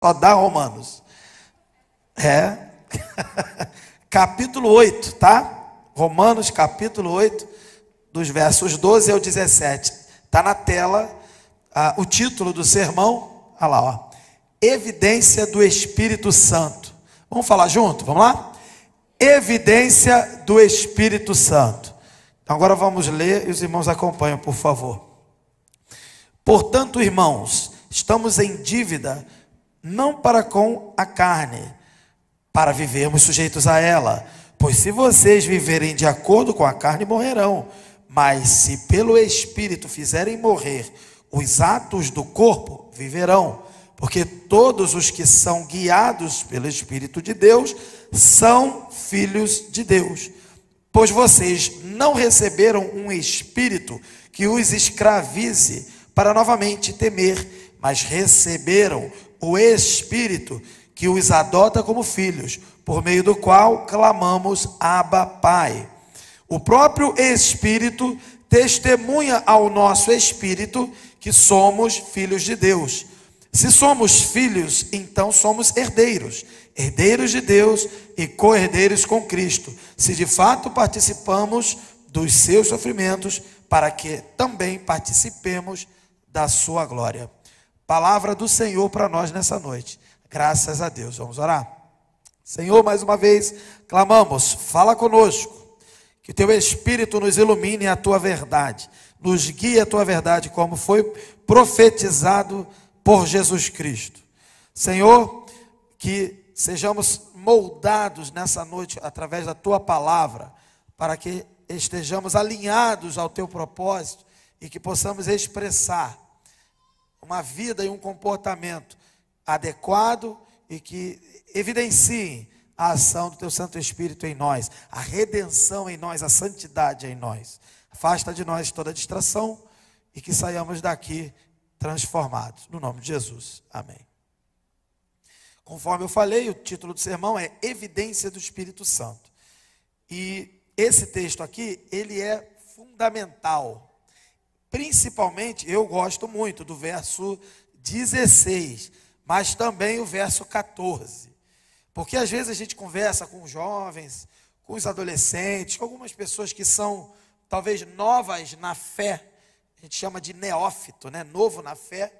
Só dá Romanos. Capítulo 8, tá? Romanos capítulo 8, dos versos 12 ao 17. Está na tela o título do sermão. Olha lá, ó. Evidência do Espírito Santo. Vamos falar junto? Vamos lá? Evidência do Espírito Santo. Então agora vamos ler e os irmãos acompanham, por favor. Portanto, irmãos, estamos em dívida, não para com a carne, para vivermos sujeitos a ela. Pois se vocês viverem de acordo com a carne, morrerão. Mas se pelo Espírito fizerem morrer os atos do corpo, viverão. Porque todos os que são guiados pelo Espírito de Deus são filhos de Deus. Pois vocês não receberam um espírito que os escravize para novamente temer, mas receberam o Espírito que os adota como filhos, por meio do qual clamamos Abba, Pai. O próprio Espírito testemunha ao nosso espírito que somos filhos de Deus. Se somos filhos, então somos herdeiros, herdeiros de Deus e co-herdeiros com Cristo, se de fato participamos dos seus sofrimentos, para que também participemos da sua glória. Palavra do Senhor para nós nessa noite. Graças a Deus. Vamos orar? Senhor, mais uma vez, clamamos, fala conosco, que teu Espírito nos ilumine a tua verdade, nos guie a tua verdade, como foi profetizado por Jesus Cristo. Senhor, que sejamos moldados nessa noite através da tua palavra, para que estejamos alinhados ao teu propósito e que possamos expressar uma vida e um comportamento adequado e que evidenciem a ação do teu Santo Espírito em nós, a redenção em nós, a santidade em nós. Afasta de nós toda distração e que saiamos daqui transformados, no nome de Jesus, amém. Conforme eu falei, o título do sermão é Evidência do Espírito Santo, e esse texto aqui, ele é fundamental, principalmente, eu gosto muito do verso 16, mas também o verso 14, porque às vezes a gente conversa com os jovens, com os adolescentes, com algumas pessoas que são talvez novas na fé, a gente chama de neófito, né? Novo na fé.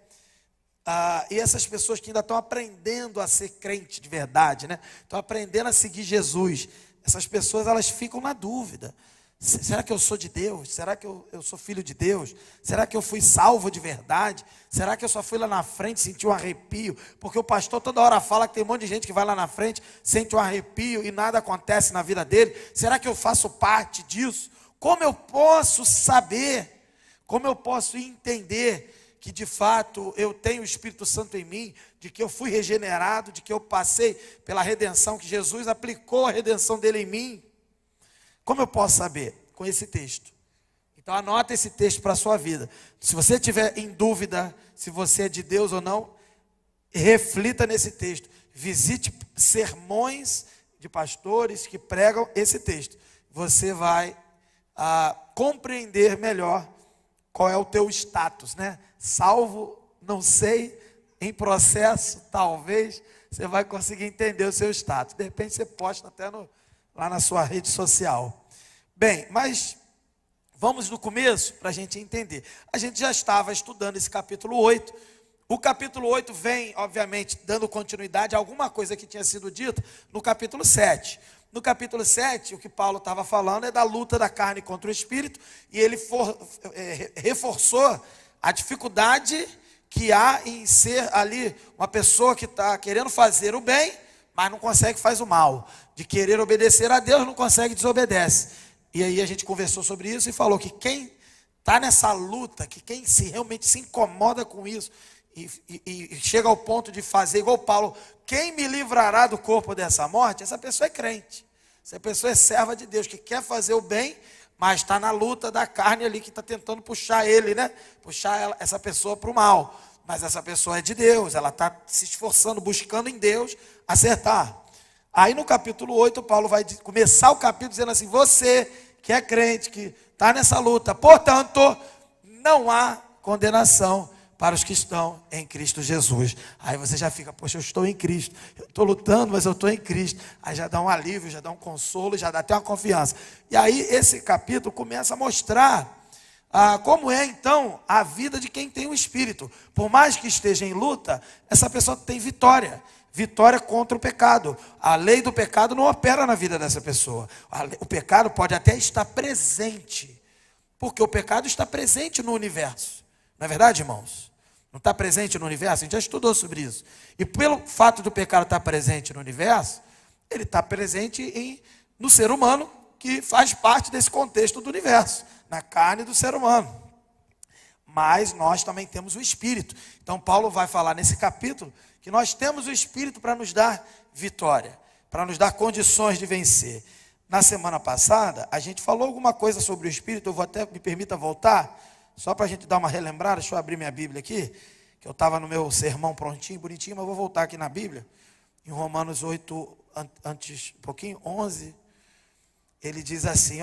E essas pessoas que ainda estão aprendendo a ser crente de verdade, né? Estão aprendendo a seguir Jesus. Essas pessoas, elas ficam na dúvida. Será que eu sou de Deus? Será que eu sou filho de Deus? Será que eu fui salvo de verdade? Será que eu só fui lá na frente e senti um arrepio? Porque o pastor toda hora fala que tem um monte de gente que vai lá na frente, sente um arrepio e nada acontece na vida dele. Será que eu faço parte disso? Como eu posso saber? Como eu posso entender que de fato eu tenho o Espírito Santo em mim, de que eu fui regenerado, de que eu passei pela redenção, que Jesus aplicou a redenção dele em mim? Como eu posso saber? Com esse texto. Então anota esse texto para a sua vida. Se você estiver em dúvida se você é de Deus ou não, reflita nesse texto. Visite sermões de pastores que pregam esse texto. Você vai compreender melhor qual é o teu status, né? Salvo, não sei, em processo, talvez, você vai conseguir entender o seu status. De repente você posta até lá na sua rede social. Bem, mas vamos do começo para a gente entender. A gente já estava estudando esse capítulo 8. O capítulo 8 vem, obviamente, dando continuidade a alguma coisa que tinha sido dita no capítulo 7. No capítulo 7, o que Paulo estava falando é da luta da carne contra o espírito, e ele reforçou a dificuldade que há em ser ali uma pessoa que está querendo fazer o bem, mas não consegue fazer o mal. De querer obedecer a Deus, não consegue, desobedece. E aí a gente conversou sobre isso e falou que quem está nessa luta, que quem realmente se incomoda com isso, e chega ao ponto de fazer igual Paulo, quem me livrará do corpo dessa morte? Essa pessoa é crente, essa pessoa é serva de Deus, que quer fazer o bem, mas está na luta da carne ali, que está tentando puxar ele, né? Puxar essa pessoa para o mal. Mas essa pessoa é de Deus, ela está se esforçando, buscando em Deus acertar. Aí no capítulo 8, Paulo vai começar o capítulo dizendo assim: você que é crente, que está nessa luta, portanto, não há condenação para os que estão em Cristo Jesus. Aí você já fica, poxa, eu estou em Cristo, eu estou lutando, mas eu estou em Cristo. Aí já dá um alívio, já dá um consolo, já dá até uma confiança. E aí esse capítulo começa a mostrar como é então a vida de quem tem o Espírito. Por mais que esteja em luta, essa pessoa tem vitória. Vitória contra o pecado. A lei do pecado não opera na vida dessa pessoa. O pecado pode até estar presente, porque o pecado está presente no universo. Não é verdade, irmãos? Não está presente no universo? A gente já estudou sobre isso. E pelo fato do pecado estar presente no universo, ele está presente no ser humano, que faz parte desse contexto do universo, na carne do ser humano. Mas nós também temos o Espírito. Então Paulo vai falar nesse capítulo que nós temos o Espírito para nos dar vitória, para nos dar condições de vencer. Na semana passada, a gente falou alguma coisa sobre o Espírito. Eu vou até, me permita voltar, só para a gente dar uma relembrada. Deixa eu abrir minha Bíblia aqui, que eu estava no meu sermão prontinho, bonitinho, mas eu vou voltar aqui na Bíblia, em Romanos 8, antes, um pouquinho, 11, ele diz assim,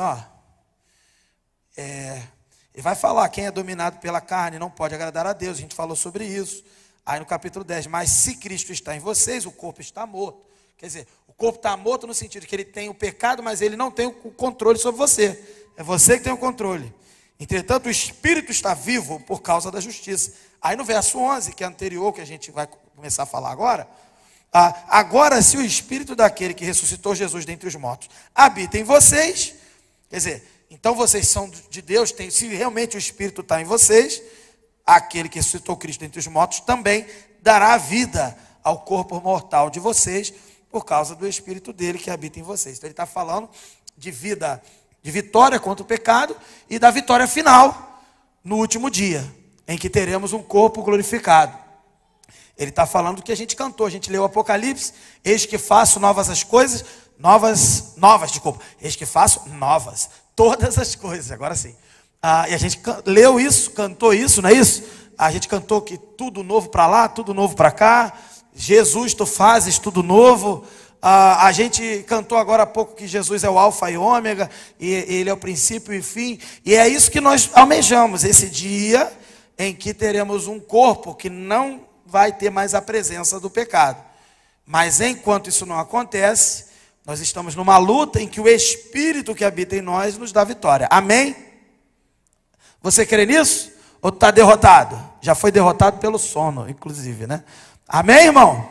ele vai falar, quem é dominado pela carne não pode agradar a Deus, a gente falou sobre isso. Aí no capítulo 10, mas se Cristo está em vocês, o corpo está morto. Quer dizer, o corpo está morto no sentido que ele tem o pecado, mas ele não tem o controle sobre você. É você que tem o controle. Entretanto, o Espírito está vivo por causa da justiça. Aí no verso 11, que é anterior, que a gente vai começar a falar agora. Agora, se o Espírito daquele que ressuscitou Jesus dentre os mortos habita em vocês, quer dizer, então vocês são de Deus, se realmente o Espírito está em vocês, aquele que ressuscitou Cristo dentre os mortos também dará vida ao corpo mortal de vocês, por causa do Espírito dele que habita em vocês. Então ele está falando de vida, de vitória contra o pecado e da vitória final no último dia, em que teremos um corpo glorificado. Ele está falando do que a gente cantou, a gente leu o Apocalipse, eis que faço novas as coisas, eis que faço novas, todas as coisas, agora sim. E a gente leu isso, cantou isso, não é isso? A gente cantou que tudo novo para lá, tudo novo para cá, Jesus, tu fazes tudo novo. A gente cantou agora há pouco que Jesus é o alfa e ômega, e ele é o princípio e fim, e é isso que nós almejamos, esse dia em que teremos um corpo que não vai ter mais a presença do pecado. Mas enquanto isso não acontece, nós estamos numa luta em que o Espírito que habita em nós nos dá vitória. Amém? Você crê nisso? Ou está derrotado? Já foi derrotado pelo sono, inclusive, né? Amém, irmão?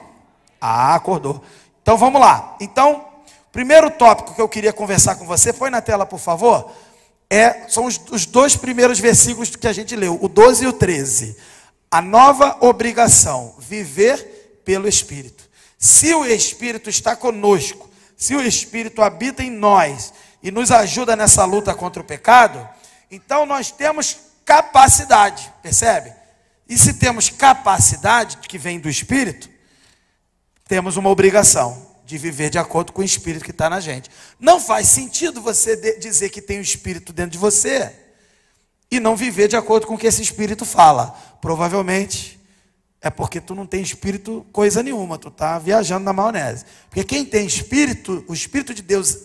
Acordou. Então vamos lá. Então, primeiro tópico que eu queria conversar com você, põe na tela, por favor, são os dois primeiros versículos que a gente leu, o 12 e o 13. A nova obrigação, viver pelo Espírito. Se o Espírito está conosco, se o Espírito habita em nós e nos ajuda nessa luta contra o pecado, então nós temos capacidade, percebe? E se temos capacidade que vem do Espírito, temos uma obrigação de viver de acordo com o Espírito que está na gente. Não faz sentido você dizer que tem o Espírito dentro de você e não viver de acordo com o que esse Espírito fala. Provavelmente é porque tu não tem Espírito coisa nenhuma, tu está viajando na maionese. Porque quem tem Espírito, o Espírito de Deus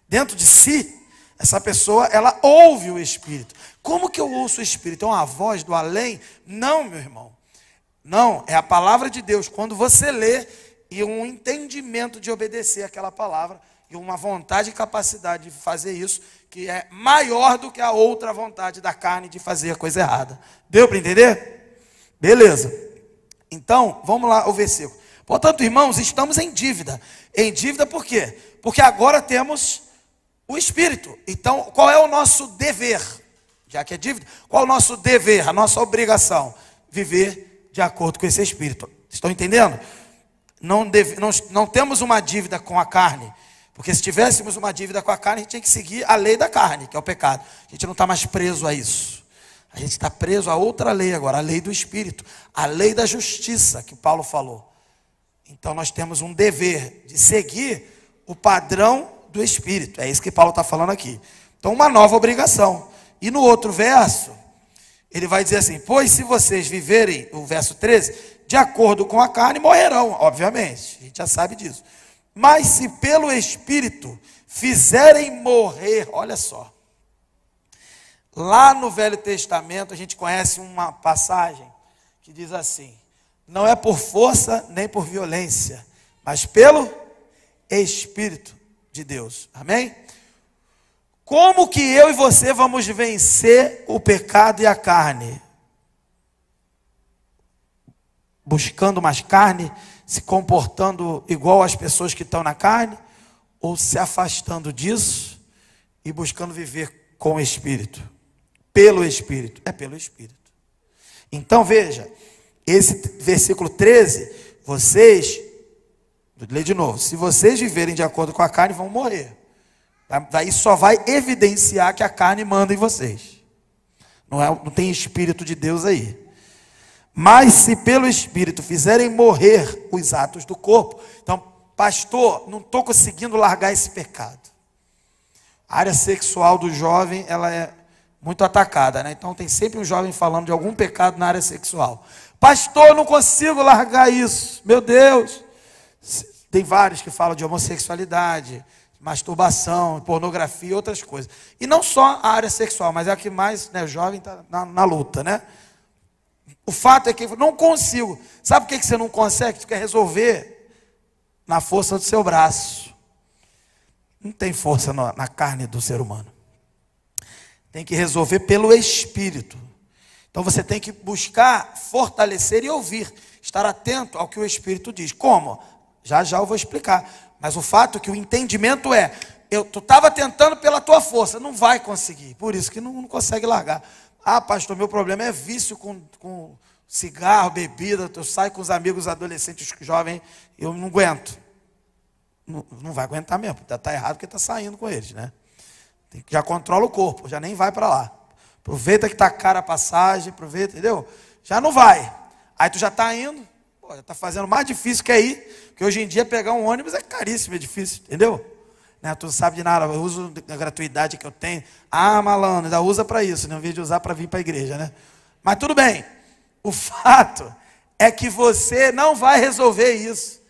dentro de si, essa pessoa, ela ouve o Espírito. Como que eu ouço o Espírito? É uma voz do além? Não, meu irmão. Não, é a palavra de Deus. Quando você lê, e um entendimento de obedecer aquela palavra, e uma vontade e capacidade de fazer isso, que é maior do que a outra vontade da carne de fazer a coisa errada. Deu para entender? Beleza. Então, vamos lá o versículo. Portanto, irmãos, estamos em dívida. Em dívida por quê? Porque agora temos o Espírito. Então, qual é o nosso dever? Já que é dívida, qual é o nosso dever, a nossa obrigação? Viver de acordo com esse Espírito. Estão entendendo? Não temos uma dívida com a carne, porque se tivéssemos uma dívida com a carne, a gente tinha que seguir a lei da carne, que é o pecado. A gente não está mais preso a isso. A gente está preso a outra lei agora, a lei do Espírito, a lei da justiça, que Paulo falou. Então nós temos um dever de seguir o padrão do Espírito. É isso que Paulo está falando aqui. Então uma nova obrigação. E no outro verso, ele vai dizer assim, pois se vocês viverem, o verso 13, de acordo com a carne, morrerão, obviamente, a gente já sabe disso. Mas se pelo Espírito fizerem morrer, olha só, Lá no Velho Testamento, a gente conhece uma passagem que diz assim: não é por força nem por violência, mas pelo Espírito de Deus. Amém? Como que eu e você vamos vencer o pecado e a carne? Buscando mais carne, se comportando igual às pessoas que estão na carne, ou se afastando disso e buscando viver com o Espírito? Pelo Espírito. É pelo Espírito. Então veja, esse versículo 13, vocês, vou ler de novo, se vocês viverem de acordo com a carne, vão morrer. Daí só vai evidenciar que a carne manda em vocês. Não tem Espírito de Deus aí. Mas se pelo Espírito fizerem morrer os atos do corpo, então, pastor, não estou conseguindo largar esse pecado. A área sexual do jovem, ela é muito atacada, né? Então tem sempre um jovem falando de algum pecado na área sexual. Pastor, não consigo largar isso. Meu Deus. Tem vários que falam de homossexualidade, masturbação, pornografia e outras coisas. E não só a área sexual, mas é a que mais, né, jovem está na luta, né? O fato é que eu não consigo. Sabe por que você não consegue? Você quer resolver na força do seu braço. Não tem força na carne do ser humano. Tem que resolver pelo Espírito. Então você tem que buscar fortalecer e ouvir. Estar atento ao que o Espírito diz. Como? Já eu vou explicar. Mas o fato é que o entendimento é: tu estava tentando pela tua força, não vai conseguir. Por isso que não consegue largar. Ah, pastor, meu problema é vício com cigarro, bebida. Eu saio com os amigos adolescentes, jovens, eu não aguento. Não vai aguentar mesmo. Está errado porque está saindo com eles, né? Já controla o corpo, já nem vai para lá. Aproveita que está cara a passagem, aproveita, entendeu? Já não vai. Aí tu já está indo, já está fazendo mais difícil que ir, porque hoje em dia pegar um ônibus é caríssimo, é difícil, entendeu? Né? Tu não sabe de nada, eu uso a gratuidade que eu tenho. Ah, malandro, ainda usa para isso, né? Em vez de usar para vir para a igreja, né? Mas tudo bem. O fato é que você não vai resolver isso.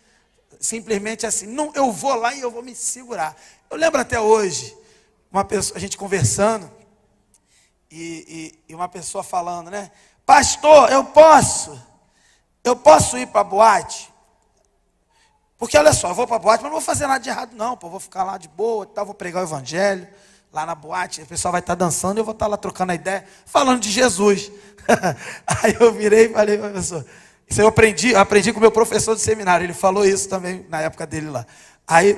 Simplesmente assim, não, eu vou lá e eu vou me segurar. Eu lembro até hoje, uma pessoa, a gente conversando, e uma pessoa falando, né? Pastor, eu posso ir para a boate? Porque olha só, eu vou para a boate, mas não vou fazer nada de errado não, pô, vou ficar lá de boa, vou pregar o evangelho, lá na boate, o pessoal vai estar dançando, e eu vou estar lá trocando a ideia, falando de Jesus. Aí eu virei e falei para a pessoa, isso eu aprendi com o meu professor de seminário, ele falou isso também na época dele lá. Aí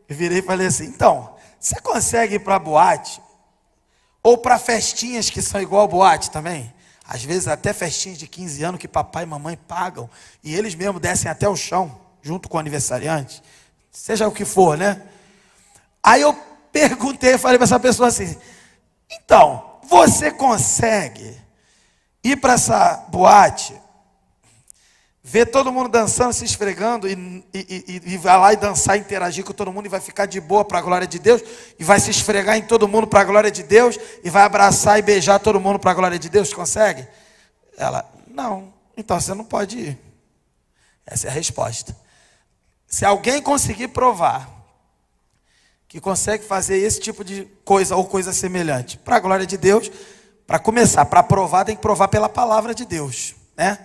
eu virei e falei assim, então, você consegue ir para a boate, ou para festinhas que são igual a boate também? Às vezes até festinhas de 15 anos que papai e mamãe pagam, e eles mesmos descem até o chão, junto com o aniversariante, seja o que for, né? Aí eu perguntei, falei para essa pessoa assim, então, você consegue ir para essa boate, ver todo mundo dançando, se esfregando, e vai lá e dançar, interagir com todo mundo, e vai ficar de boa para a glória de Deus, e vai se esfregar em todo mundo para a glória de Deus, e vai abraçar e beijar todo mundo para a glória de Deus? Consegue? Ela, não. Então você não pode ir. Essa é a resposta. Se alguém conseguir provar que consegue fazer esse tipo de coisa ou coisa semelhante para a glória de Deus, para começar, para provar, tem que provar pela palavra de Deus, né?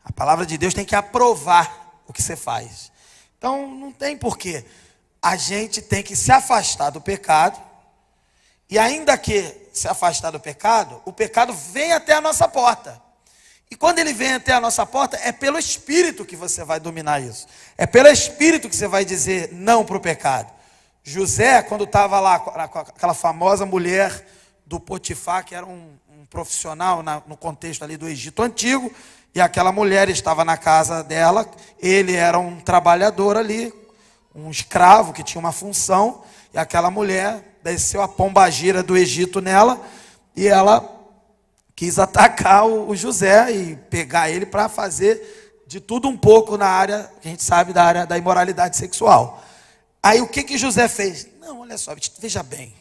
A palavra de Deus tem que aprovar o que você faz. Então não tem porquê. A gente tem que se afastar do pecado, e ainda que se afastar do pecado, o pecado vem até a nossa porta. E quando ele vem até a nossa porta, é pelo Espírito que você vai dominar isso. É pelo Espírito que você vai dizer não para o pecado. José, quando estava lá com aquela famosa mulher do Potifar, que era um profissional no contexto ali do Egito Antigo, e aquela mulher estava na casa dela, ele era um trabalhador ali, um escravo que tinha uma função, e aquela mulher desceu a pombagira do Egito nela, e ela quis atacar o José e pegar ele para fazer de tudo um pouco na área, que a gente sabe, da área da imoralidade sexual. Aí o que José fez? Não, olha só, veja bem,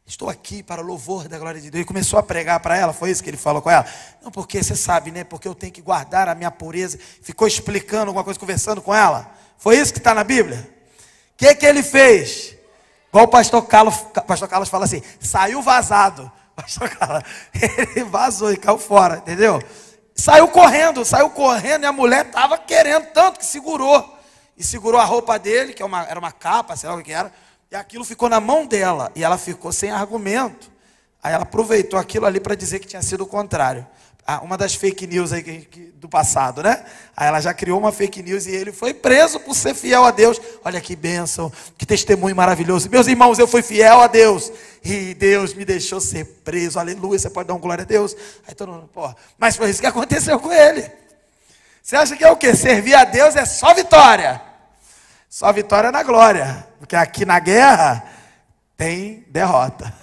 estou aqui para o louvor da glória de Deus. E começou a pregar para ela, foi isso que ele falou com ela? Não, porque você sabe, né? Porque eu tenho que guardar a minha pureza. Ficou explicando alguma coisa, conversando com ela. Foi isso que está na Bíblia? O que ele fez? Igual o pastor Carlos fala assim, saiu vazado. Pastor Carlos, ele vazou e caiu fora, entendeu? Saiu correndo e a mulher estava querendo tanto que segurou. E segurou a roupa dele, que era uma capa, sei lá o que era, e aquilo ficou na mão dela, e ela ficou sem argumento. Aí ela aproveitou aquilo ali para dizer que tinha sido o contrário. Uma das fake news aí do passado, né? Aí ela já criou uma fake news e ele foi preso por ser fiel a Deus. Olha que bênção, que testemunho maravilhoso. Meus irmãos, eu fui fiel a Deus e Deus me deixou ser preso. Aleluia, você pode dar uma glória a Deus. Aí todo mundo, porra, mas foi isso que aconteceu com ele. Você acha que é o quê? Servir a Deus é só vitória. Só vitória na glória. Porque aqui na guerra tem derrota.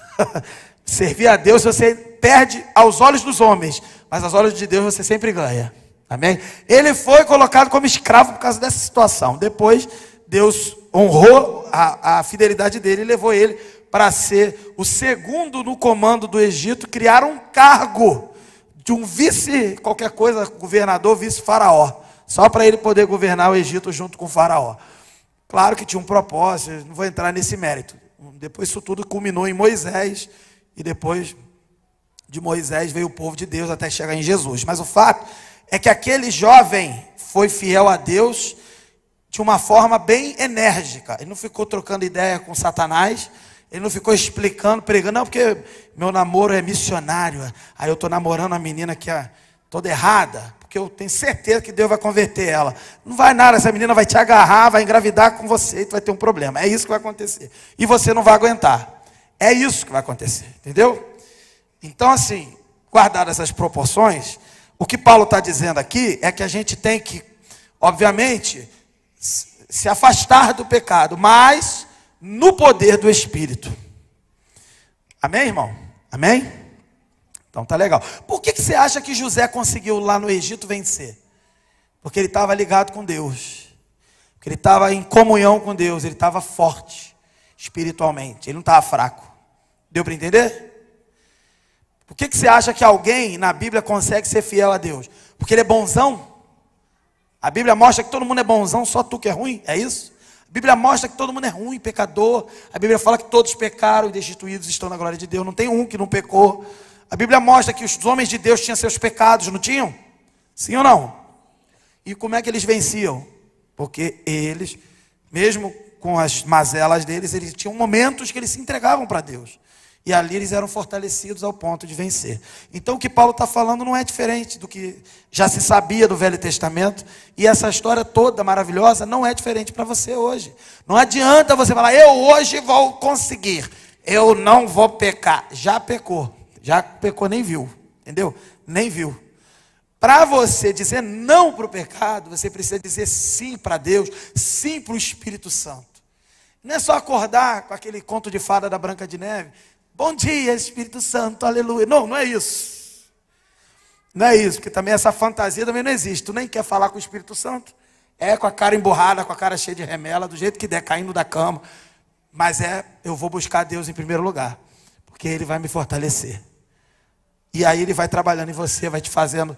Servir a Deus você perde aos olhos dos homens, mas aos olhos de Deus você sempre ganha. Amém? Ele foi colocado como escravo por causa dessa situação. Depois Deus honrou a fidelidade dele e levou ele para ser o segundo no comando do Egito. Criaram um cargo de um vice, qualquer coisa, governador, vice-faraó, só para ele poder governar o Egito junto com o faraó. Claro que tinha um propósito, não vou entrar nesse mérito. Depois isso tudo culminou em Moisés, e depois de Moisés veio o povo de Deus até chegar em Jesus. Mas o fato é que aquele jovem foi fiel a Deus de uma forma bem enérgica. Ele não ficou trocando ideia com Satanás, ele não ficou explicando, pregando, não, porque meu namoro é missionário, aí eu estou namorando uma menina que é toda errada, porque eu tenho certeza que Deus vai converter ela. Não vai nada, essa menina vai te agarrar, vai engravidar com você e tu vai ter um problema. É isso que vai acontecer. E você não vai aguentar. É isso que vai acontecer, entendeu? Então assim, guardadas essas proporções, o que Paulo está dizendo aqui é que a gente tem que, obviamente, se afastar do pecado, mas no poder do Espírito. Amém, irmão? Amém? Então tá legal. Por que você acha que José conseguiu lá no Egito vencer? Porque ele estava ligado com Deus. Porque ele estava em comunhão com Deus. Ele estava forte espiritualmente. Ele não estava fraco. Deu para entender? Por que você acha que alguém na Bíblia consegue ser fiel a Deus? Porque ele é bonzão? A Bíblia mostra que todo mundo é bonzão, só tu que é ruim? É isso? A Bíblia mostra que todo mundo é ruim, pecador. A Bíblia fala que todos pecaram e destituídos estão na glória de Deus. Não tem um que não pecou. A Bíblia mostra que os homens de Deus tinham seus pecados, não tinham? Sim ou não? E como é que eles venciam? Porque eles, mesmo com as mazelas deles, eles tinham momentos que eles se entregavam para Deus. E ali eles eram fortalecidos ao ponto de vencer. Então o que Paulo está falando não é diferente do que já se sabia do Velho Testamento. E essa história toda maravilhosa não é diferente para você hoje. Não adianta você falar, eu hoje vou conseguir. Eu não vou pecar. Já pecou, nem viu. Entendeu? Nem viu. Para você dizer não para o pecado, você precisa dizer sim para Deus, sim para o Espírito Santo. Não é só acordar com aquele conto de fada da Branca de Neve. Bom dia, Espírito Santo, aleluia. Não, não é isso. Não é isso, porque também essa fantasia também não existe. Tu nem quer falar com o Espírito Santo. É com a cara emburrada, com a cara cheia de remela, do jeito que der, caindo da cama. Mas eu vou buscar Deus em primeiro lugar, porque Ele vai me fortalecer. E aí Ele vai trabalhando em você, vai te fazendo,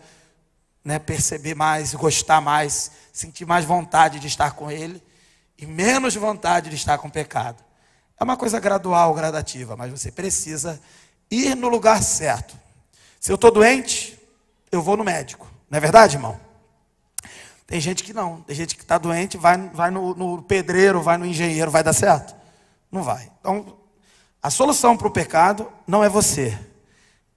né, perceber mais, gostar mais, sentir mais vontade de estar com Ele e menos vontade de estar com o pecado. É uma coisa gradual, gradativa, mas você precisa ir no lugar certo. Se eu estou doente, eu vou no médico. Não é verdade, irmão? Tem gente que não. Tem gente que está doente, vai no pedreiro, vai no engenheiro, vai dar certo? Não vai. Então, a solução para o pecado não é você.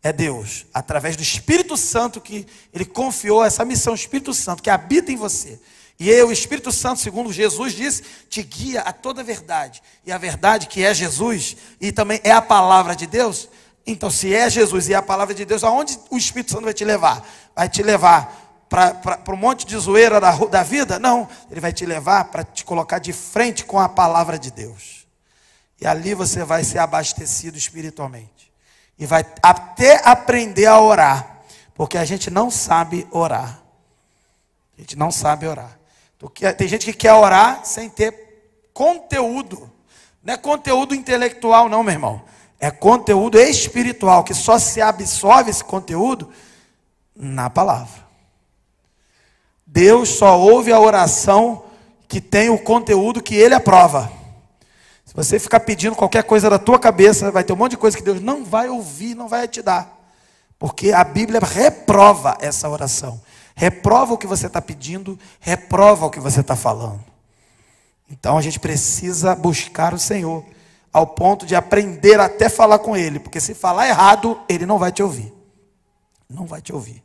É Deus. Através do Espírito Santo que Ele confiou essa missão. O Espírito Santo que habita em você. E o Espírito Santo, segundo Jesus disse, te guia a toda a verdade. E a verdade que é Jesus, e também é a palavra de Deus. Então, se é Jesus e é a palavra de Deus, aonde o Espírito Santo vai te levar? Vai te levar para um monte de zoeira da vida? Não, Ele vai te levar para te colocar de frente com a palavra de Deus. E ali você vai ser abastecido espiritualmente. E vai até aprender a orar. Porque a gente não sabe orar. A gente não sabe orar. Tem gente que quer orar sem ter conteúdo. Não é conteúdo intelectual não, meu irmão. É conteúdo espiritual, que só se absorve esse conteúdo na palavra. Deus só ouve a oração que tem o conteúdo que Ele aprova. Se você ficar pedindo qualquer coisa da tua cabeça, vai ter um monte de coisa que Deus não vai ouvir, não vai te dar. Porque a Bíblia reprova essa oração. Reprova o que você está pedindo, reprova o que você está falando. Então a gente precisa buscar o Senhor, ao ponto de aprender até falar com Ele. Porque se falar errado, Ele não vai te ouvir. Não vai te ouvir.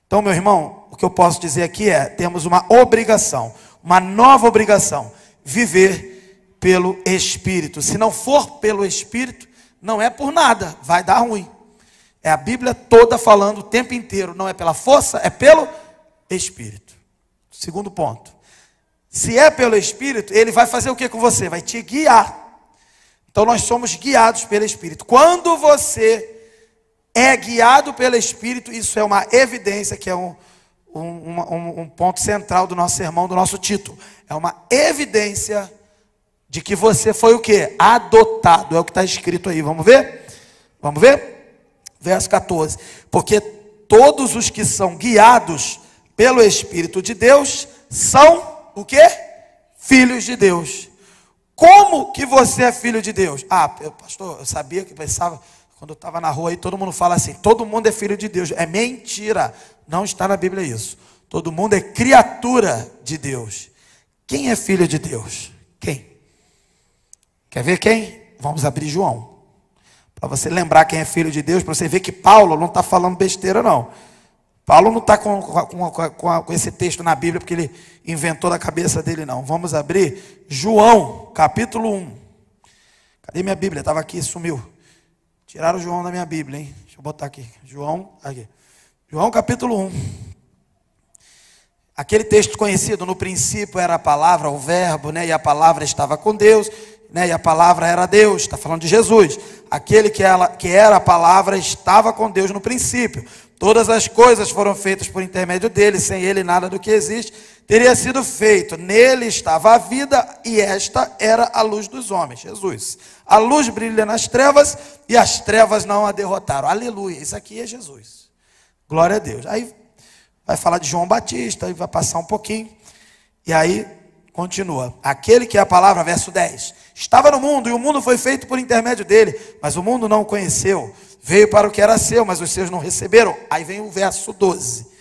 Então, meu irmão, o que eu posso dizer aqui é, temos uma obrigação, uma nova obrigação, viver pelo Espírito. Se não for pelo Espírito, não é por nada, vai dar ruim. É a Bíblia toda falando o tempo inteiro, não é pela força, é pelo Espírito. Segundo ponto, se é pelo Espírito, Ele vai fazer o que com você? Vai te guiar. Então nós somos guiados pelo Espírito. Quando você é guiado pelo Espírito, isso é uma evidência, que é um ponto central do nosso sermão, do nosso título. É uma evidência de que você foi o quê? Adotado, é o que está escrito aí, vamos ver? Vamos ver? Verso 14, porque todos os que são guiados pelo Espírito de Deus, são o quê? Filhos de Deus. Como que você é filho de Deus? Pastor, eu sabia que pensava, quando eu estava na rua aí, todo mundo fala assim, todo mundo é filho de Deus. É mentira, não está na Bíblia isso. Todo mundo é criatura de Deus. Quem é filho de Deus? Quem? Quer ver quem? Vamos abrir João. Para você lembrar quem é filho de Deus, para você ver que Paulo não está falando besteira não. Paulo não está com esse texto na Bíblia porque ele inventou da cabeça dele não. Vamos abrir João, capítulo 1. Cadê minha Bíblia? Estava aqui, sumiu. Tiraram o João da minha Bíblia, hein? Deixa eu botar aqui. João, aqui. João, capítulo 1. Aquele texto conhecido, no princípio era a palavra, o verbo, né? E a palavra estava com Deus, né? E a palavra era Deus, está falando de Jesus. Aquele que era a palavra estava com Deus no princípio. Todas as coisas foram feitas por intermédio dele, sem ele nada do que existe teria sido feito. Nele estava a vida e esta era a luz dos homens, Jesus. A luz brilha nas trevas e as trevas não a derrotaram. Aleluia, isso aqui é Jesus. Glória a Deus. Aí vai falar de João Batista, aí vai passar um pouquinho. E aí continua. Aquele que é a palavra, verso 10. Estava no mundo e o mundo foi feito por intermédio dele, mas o mundo não o conheceu. Veio para o que era seu, mas os seus não receberam. Aí vem o verso 12.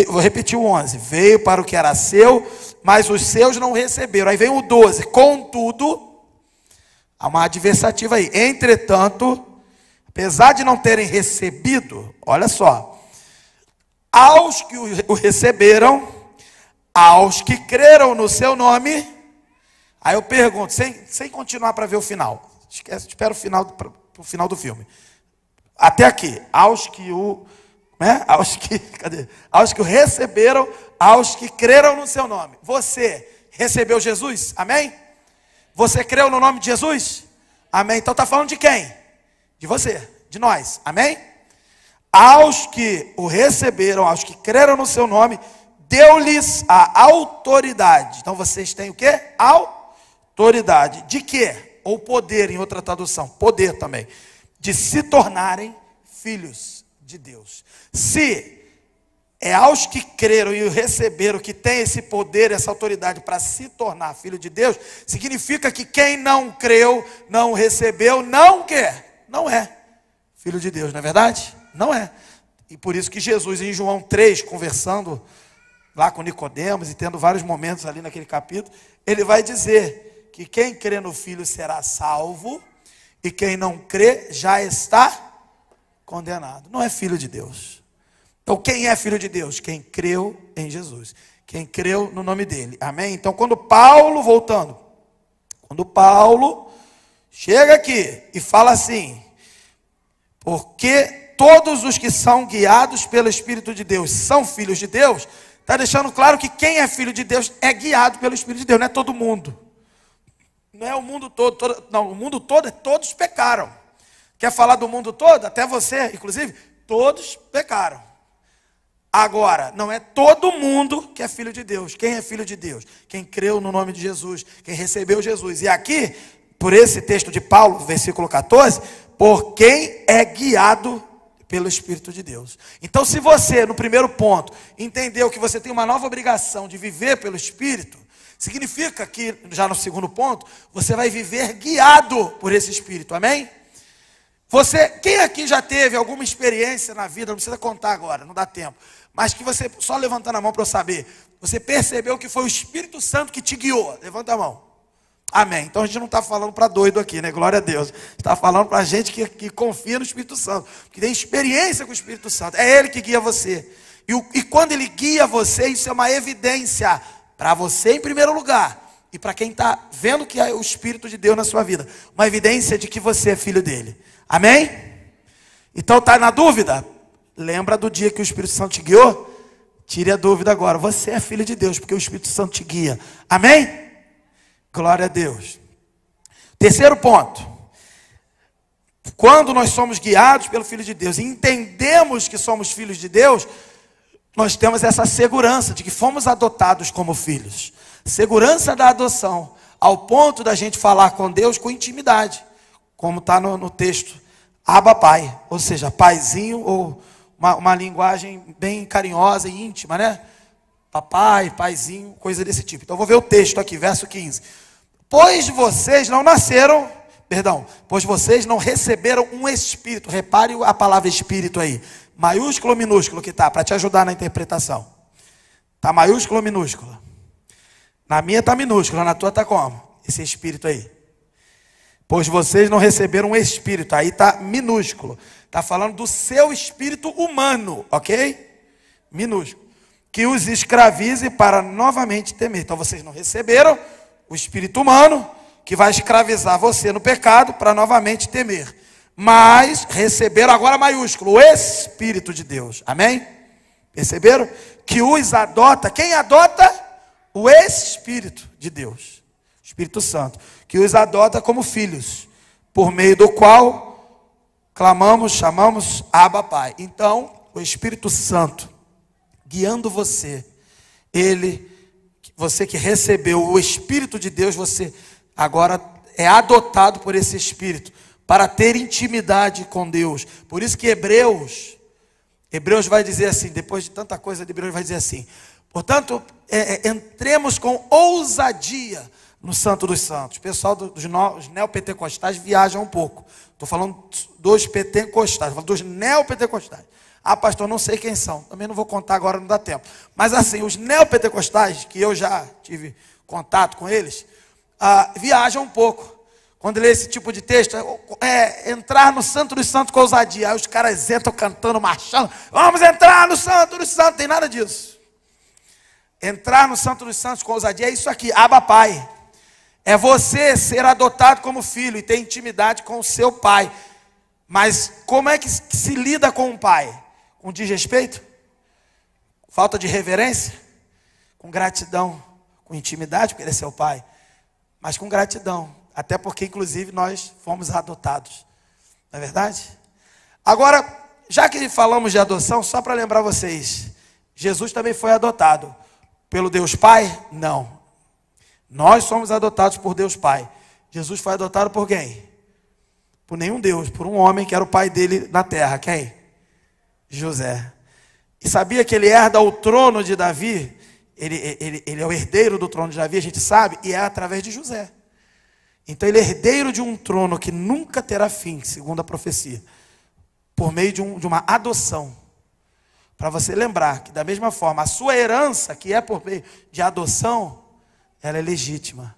Vou repetir o 11. Veio para o que era seu, mas os seus não receberam. Aí vem o 12. Contudo, há uma adversativa aí. Entretanto, apesar de não terem recebido, olha só, aos que o receberam, aos que creram no seu nome. Aí eu pergunto, sem continuar para ver o final. Espera o final, para o final do filme. Até aqui, aos que o receberam, aos que creram no seu nome. Você recebeu Jesus? Amém? Você creu no nome de Jesus? Amém? Então está falando de quem? De você, de nós. Amém? Aos que o receberam, aos que creram no seu nome, deu-lhes a autoridade. Então vocês têm o quê? Autoridade. De quê? Ou poder, em outra tradução. Poder também. De se tornarem filhos de Deus. Se é aos que creram e o receberam que tem esse poder, essa autoridade para se tornar filho de Deus, significa que quem não creu, não recebeu, não é filho de Deus, não é verdade? Não é. E por isso que Jesus, em João 3, conversando lá com Nicodemos e tendo vários momentos ali naquele capítulo, ele vai dizer que quem crê no Filho será salvo e quem não crê já está condenado. Não é filho de Deus. Então quem é filho de Deus? Quem creu em Jesus. Quem creu no nome dele. Amém? Então quando Paulo chega aqui e fala assim, porque todos os que são guiados pelo Espírito de Deus são filhos de Deus, está deixando claro que quem é filho de Deus é guiado pelo Espírito de Deus, não é todo mundo. Não é o mundo todo, não, o mundo todo, todos pecaram. Quer falar do mundo todo? Até você, inclusive, todos pecaram. Agora, não é todo mundo que é filho de Deus. Quem é filho de Deus? Quem creu no nome de Jesus, quem recebeu Jesus. E aqui, por esse texto de Paulo, versículo 14, por quem é guiado pelo Espírito de Deus. Então, se você, no primeiro ponto, entendeu que você tem uma nova obrigação de viver pelo Espírito, Significa que, já no segundo ponto, você vai viver guiado por esse Espírito, amém? Quem aqui já teve alguma experiência na vida, não precisa contar agora, não dá tempo, mas que você, só levantando a mão para eu saber, você percebeu que foi o Espírito Santo que te guiou? Levanta a mão. Amém. Então a gente não está falando para doido aqui, né? Glória a Deus. Está falando para gente que confia no Espírito Santo, que tem experiência com o Espírito Santo. É Ele que guia você. E quando Ele guia você, isso é uma evidência para você em primeiro lugar. E para quem está vendo que é o Espírito de Deus na sua vida. Uma evidência de que você é filho dele. Amém? Então está na dúvida? Lembra do dia que o Espírito Santo te guiou? Tire a dúvida agora. Você é filho de Deus, porque o Espírito Santo te guia. Amém? Glória a Deus. Terceiro ponto. Quando nós somos guiados pelo Filho de Deus e entendemos que somos filhos de Deus, nós temos essa segurança de que fomos adotados como filhos. Segurança da adoção, ao ponto da gente falar com Deus com intimidade, como está no texto, Abba Pai, ou seja, paizinho, ou uma linguagem bem carinhosa e íntima, né? Papai, paizinho, coisa desse tipo. Então vou ver o texto aqui, verso 15. Pois vocês não receberam um espírito. Repare a palavra espírito aí. Maiúsculo ou minúsculo que está, para te ajudar na interpretação. Está maiúsculo ou minúsculo? Na minha está minúsculo, na tua está como? Esse espírito aí. Pois vocês não receberam um espírito. Aí está minúsculo. Está falando do seu espírito humano, ok? Minúsculo. Que os escravize para novamente temer. Então vocês não receberam o espírito humano que vai escravizar você no pecado para novamente temer. Mas receberam, agora maiúsculo, o Espírito de Deus. Amém? Perceberam? Que os adota. Quem adota? O Espírito de Deus. Espírito Santo. Que os adota como filhos. Por meio do qual clamamos, chamamos Abba Pai. Então, o Espírito Santo guiando você. Você que recebeu o Espírito de Deus, você agora é adotado por esse Espírito para ter intimidade com Deus. Por isso que Hebreus vai dizer assim, depois de tanta coisa de Hebreus vai dizer assim, portanto, entremos com ousadia no Santo dos Santos. O pessoal dos neopentecostais viaja um pouco. Estou falando dos pentecostais, estou falando dos neopentecostais. Ah, pastor, não sei quem são. Também não vou contar agora, não dá tempo. Mas assim, os neopentecostais, que eu já tive contato com eles, viajam um pouco. Quando lê esse tipo de texto, entrar no Santo dos Santos com ousadia. Aí os caras entram cantando, marchando. Vamos entrar no Santo dos Santos. Tem nada disso. Entrar no Santo dos Santos com ousadia é isso aqui, Abba Pai. É você ser adotado como filho e ter intimidade com o seu pai. Mas como é que se lida com um pai? Com desrespeito? Falta de reverência? Com gratidão? Com intimidade, porque ele é seu pai? Mas com gratidão. Até porque, inclusive, nós fomos adotados. Não é verdade? Agora, já que falamos de adoção, só para lembrar vocês, Jesus também foi adotado pelo Deus Pai? Não. Nós somos adotados por Deus Pai. Jesus foi adotado por quem? Por nenhum Deus, por um homem que era o pai dele na terra. Quem? José. E sabia que ele herda o trono de Davi? Ele é o herdeiro do trono de Davi, a gente sabe, e é através de José. Então ele é herdeiro de um trono que nunca terá fim, segundo a profecia, por meio de uma adoção. Para você lembrar que da mesma forma, a sua herança, que é por meio de adoção, ela é legítima.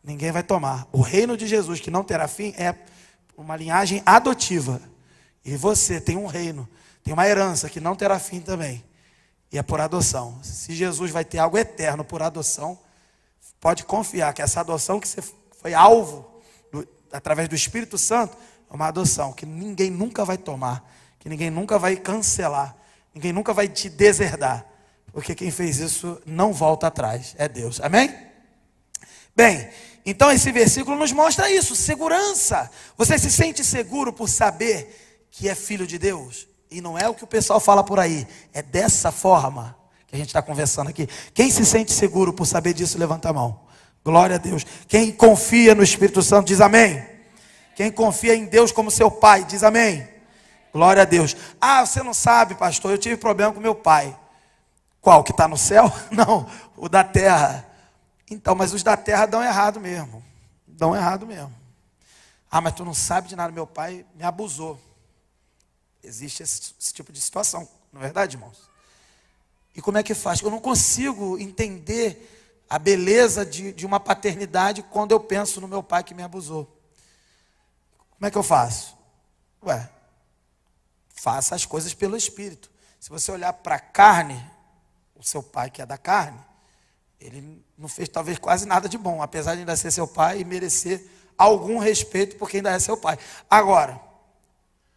Ninguém vai tomar. O reino de Jesus, que não terá fim, é uma linhagem adotiva. E você tem um reino, tem uma herança que não terá fim também. E é por adoção. Se Jesus vai ter algo eterno por adoção, pode confiar que essa adoção que você foi alvo, através do Espírito Santo, é uma adoção que ninguém nunca vai tomar, que ninguém nunca vai cancelar, ninguém nunca vai te deserdar, porque quem fez isso não volta atrás, é Deus. Amém? Bem, então esse versículo nos mostra isso, segurança. Você se sente seguro por saber que é filho de Deus? E não é o que o pessoal fala por aí, é dessa forma que a gente está conversando aqui. Quem se sente seguro por saber disso, levanta a mão. Glória a Deus. Quem confia no Espírito Santo, diz amém. Quem confia em Deus como seu pai, diz amém. Glória a Deus. Ah, você não sabe, pastor, eu tive problema com meu pai. Qual? Que está no céu? Não, o da terra. Então, mas os da terra dão errado mesmo. Dão errado mesmo. Ah, mas tu não sabe de nada, meu pai me abusou. Existe esse tipo de situação, não é verdade, irmãos? E como é que faz? Eu não consigo entender a beleza de uma paternidade quando eu penso no meu pai que me abusou. Como é que eu faço? Faça as coisas pelo Espírito. Se você olhar para a carne, o seu pai que é da carne, ele não fez talvez quase nada de bom, apesar de ainda ser seu pai e merecer algum respeito porque ainda é seu pai. Agora,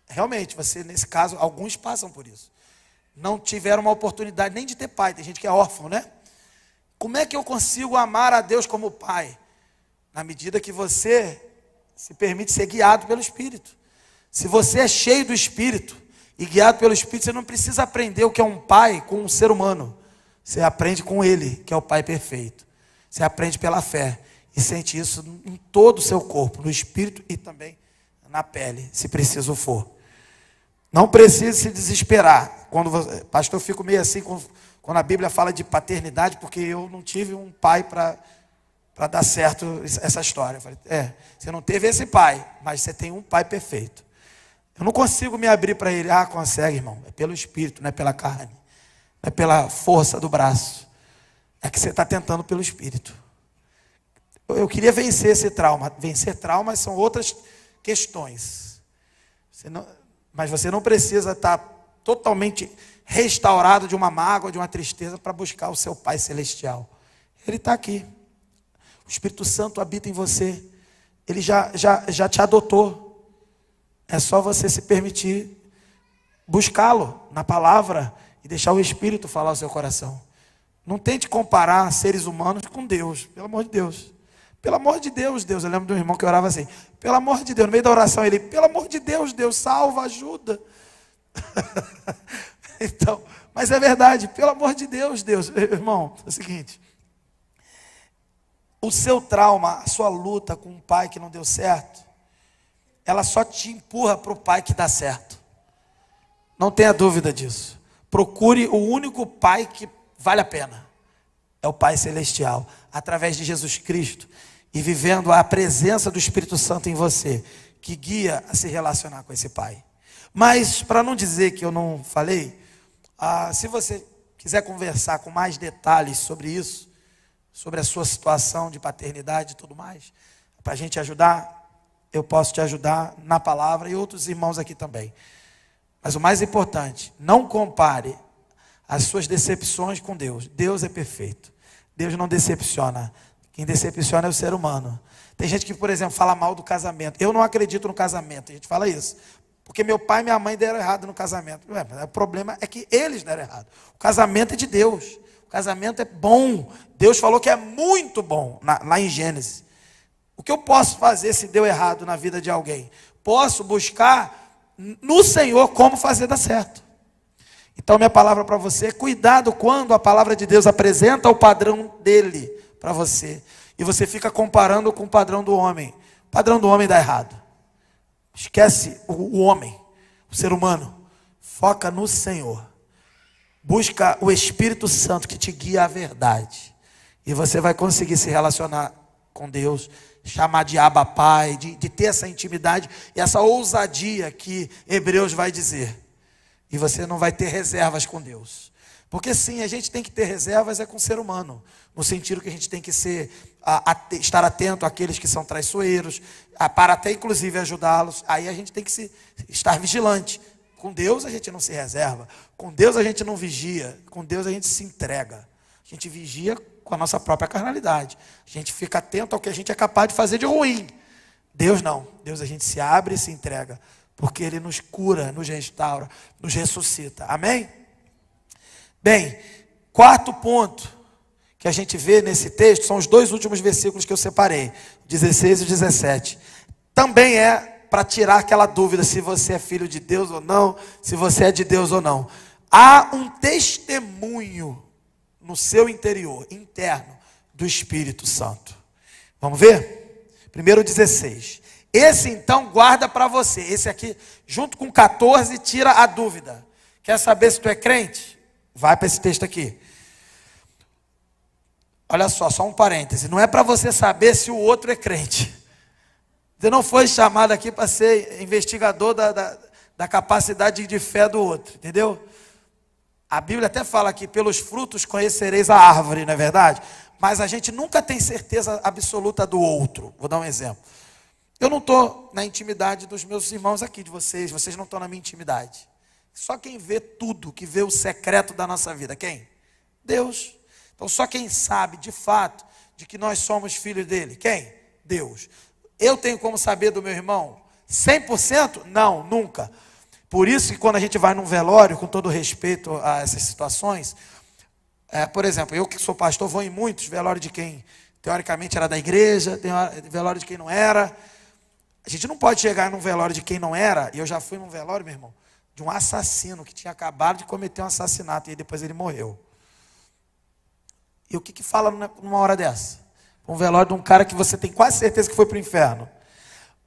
realmente, você nesse caso, alguns passam por isso. Não tiveram uma oportunidade nem de ter pai, tem gente que é órfão, né? Como é que eu consigo amar a Deus como pai? Na medida que você se permite ser guiado pelo Espírito. Se você é cheio do Espírito e guiado pelo Espírito, você não precisa aprender o que é um pai com um ser humano. Você aprende com ele, que é o pai perfeito. Você aprende pela fé e sente isso em todo o seu corpo, no espírito e também na pele, se preciso for. Não precisa se desesperar. Pastor, eu fico meio assim quando a Bíblia fala de paternidade, porque eu não tive um pai para dar certo essa história. Eu falei, você não teve esse pai, mas você tem um pai perfeito. Eu não consigo me abrir para ele. Ah, consegue, irmão. É pelo Espírito, não é pela carne. Não é pela força do braço. É que você está tentando pelo Espírito. Eu queria vencer esse trauma. Vencer traumas são outras questões. Mas você não precisa estar totalmente restaurado de uma mágoa, de uma tristeza, para buscar o seu Pai Celestial. Ele está aqui. O Espírito Santo habita em você. Ele já te adotou. É só você se permitir buscá-lo na palavra e deixar o Espírito falar ao seu coração. Não tente comparar seres humanos com Deus, pelo amor de Deus. Pelo amor de Deus, Deus. Eu lembro de um irmão que orava assim, pelo amor de Deus, no meio da oração ele, pelo amor de Deus, Deus, salva, ajuda. Então, mas é verdade, pelo amor de Deus, Deus. Irmão, é o seguinte, o seu trauma, a sua luta com um pai que não deu certo, ela só te empurra para o pai que dá certo. Não tenha dúvida disso. Procure o único pai que vale a pena. É o Pai Celestial. Através de Jesus Cristo. E vivendo a presença do Espírito Santo em você. Que guia a se relacionar com esse pai. Mas, para não dizer que eu não falei, se você quiser conversar com mais detalhes sobre isso, sobre a sua situação de paternidade e tudo mais, para a gente ajudar, eu posso te ajudar na palavra e outros irmãos aqui também. Mas o mais importante, não compare as suas decepções com Deus. Deus é perfeito. Deus não decepciona. Quem decepciona é o ser humano. Tem gente que, por exemplo, fala mal do casamento. Eu não acredito no casamento. A gente fala isso. Porque meu pai e minha mãe deram errado no casamento. O problema é que eles deram errado. O casamento é de Deus. O casamento é bom. Deus falou que é muito bom, lá em Gênesis. O que eu posso fazer se deu errado na vida de alguém? Posso buscar no Senhor como fazer dar certo. Então minha palavra para você é cuidado quando a palavra de Deus apresenta o padrão dele para você. E você fica comparando com o padrão do homem. O padrão do homem dá errado. Esquece o homem, o ser humano. Foca no Senhor. Busca o Espírito Santo que te guia à verdade. E você vai conseguir se relacionar com Deus, chamar de Abba Pai, de ter essa intimidade e essa ousadia que Hebreus vai dizer. E você não vai ter reservas com Deus. Porque sim, a gente tem que ter reservas com o ser humano. No sentido que a gente tem que estar atento àqueles que são traiçoeiros, para até inclusive ajudá-los. Aí a gente tem que estar vigilante. Com Deus a gente não se reserva. Com Deus a gente não vigia. Com Deus a gente se entrega. A gente vigia com a nossa própria carnalidade. A gente fica atento ao que a gente é capaz de fazer de ruim. Deus não. Deus a gente se abre e se entrega. Porque Ele nos cura, nos restaura, nos ressuscita. Amém? Bem, quarto ponto que a gente vê nesse texto são os dois últimos versículos que eu separei, 16 e 17. Também é para tirar aquela dúvida se você é filho de Deus ou não, se você é de Deus ou não. Há um testemunho no seu interior, interno, do Espírito Santo. Vamos ver? Primeiro 16. Esse então guarda para você. Esse aqui, junto com 14, tira a dúvida. Quer saber se tu é crente? Vai para esse texto aqui. olha só um parêntese, não é para você saber se o outro é crente. Você não foi chamado aqui para ser investigador da capacidade de fé do outro, entendeu? A Bíblia até fala que pelos frutos conhecereis a árvore, não é verdade? Mas a gente nunca tem certeza absoluta do outro. Vou dar um exemplo. Eu não estou na intimidade dos meus irmãos aqui, de vocês não estão na minha intimidade. Só quem vê tudo, que vê o secreto da nossa vida, quem? Deus. Então só quem sabe de fato de que nós somos filhos dele, quem? Deus. Eu tenho como saber do meu irmão 100%? Não, nunca. Por isso que quando a gente vai num velório, com todo respeito a essas situações, por exemplo, eu que sou pastor, vou em muitos velórios de quem teoricamente era da igreja, tem velório de quem não era. A gente não pode chegar num velório de quem não era, e eu já fui num velório, meu irmão, de um assassino que tinha acabado de cometer um assassinato e depois ele morreu. E o que fala numa hora dessa? Um velório de um cara que você tem quase certeza que foi para o inferno.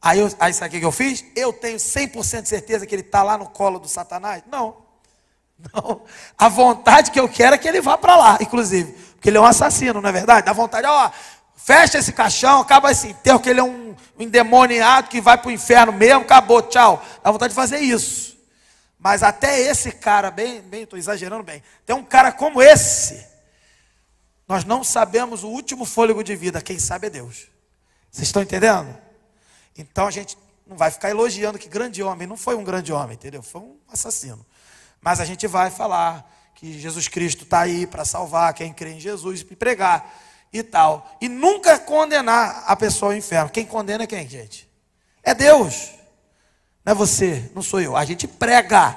Aí sabe o que eu fiz? Eu tenho 100% de certeza que ele está lá no colo do Satanás? Não. A vontade que eu quero é que ele vá para lá, inclusive. Porque ele é um assassino, não é verdade? Dá vontade, fecha esse caixão, acaba esse enterro, que ele é um endemoniado que vai para o inferno mesmo, acabou, tchau. Dá vontade de fazer isso. Mas até esse cara, estou exagerando bem, tem um cara como esse, nós não sabemos o último fôlego de vida, quem sabe é Deus. Vocês estão entendendo? Então a gente não vai ficar elogiando que grande homem, não foi um grande homem, entendeu? Foi um assassino. Mas a gente vai falar que Jesus Cristo está aí para salvar quem crê em Jesus e pregar e tal. E nunca condenar a pessoa ao inferno. Quem condena é quem, gente? É Deus. Não é você, não sou eu. A gente prega.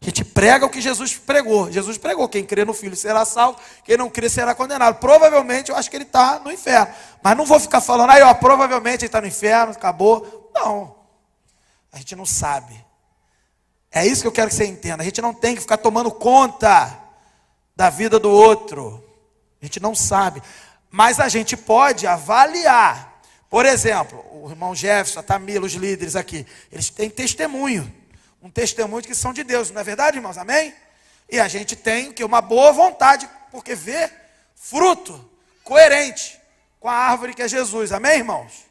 A gente prega o que Jesus pregou. Jesus pregou, quem crê no Filho será salvo, quem não crê será condenado. Provavelmente eu acho que ele está no inferno. Mas não vou ficar falando, provavelmente ele está no inferno, acabou. Não. A gente não sabe. É isso que eu quero que você entenda. A gente não tem que ficar tomando conta da vida do outro. A gente não sabe. Mas a gente pode avaliar. Por exemplo, o irmão Jefferson, a Tamila, os líderes aqui, eles têm testemunho. Um testemunho de que são de Deus, não é verdade, irmãos? Amém? E a gente tem que uma boa vontade, porque vê fruto coerente com a árvore que é Jesus. Amém, irmãos?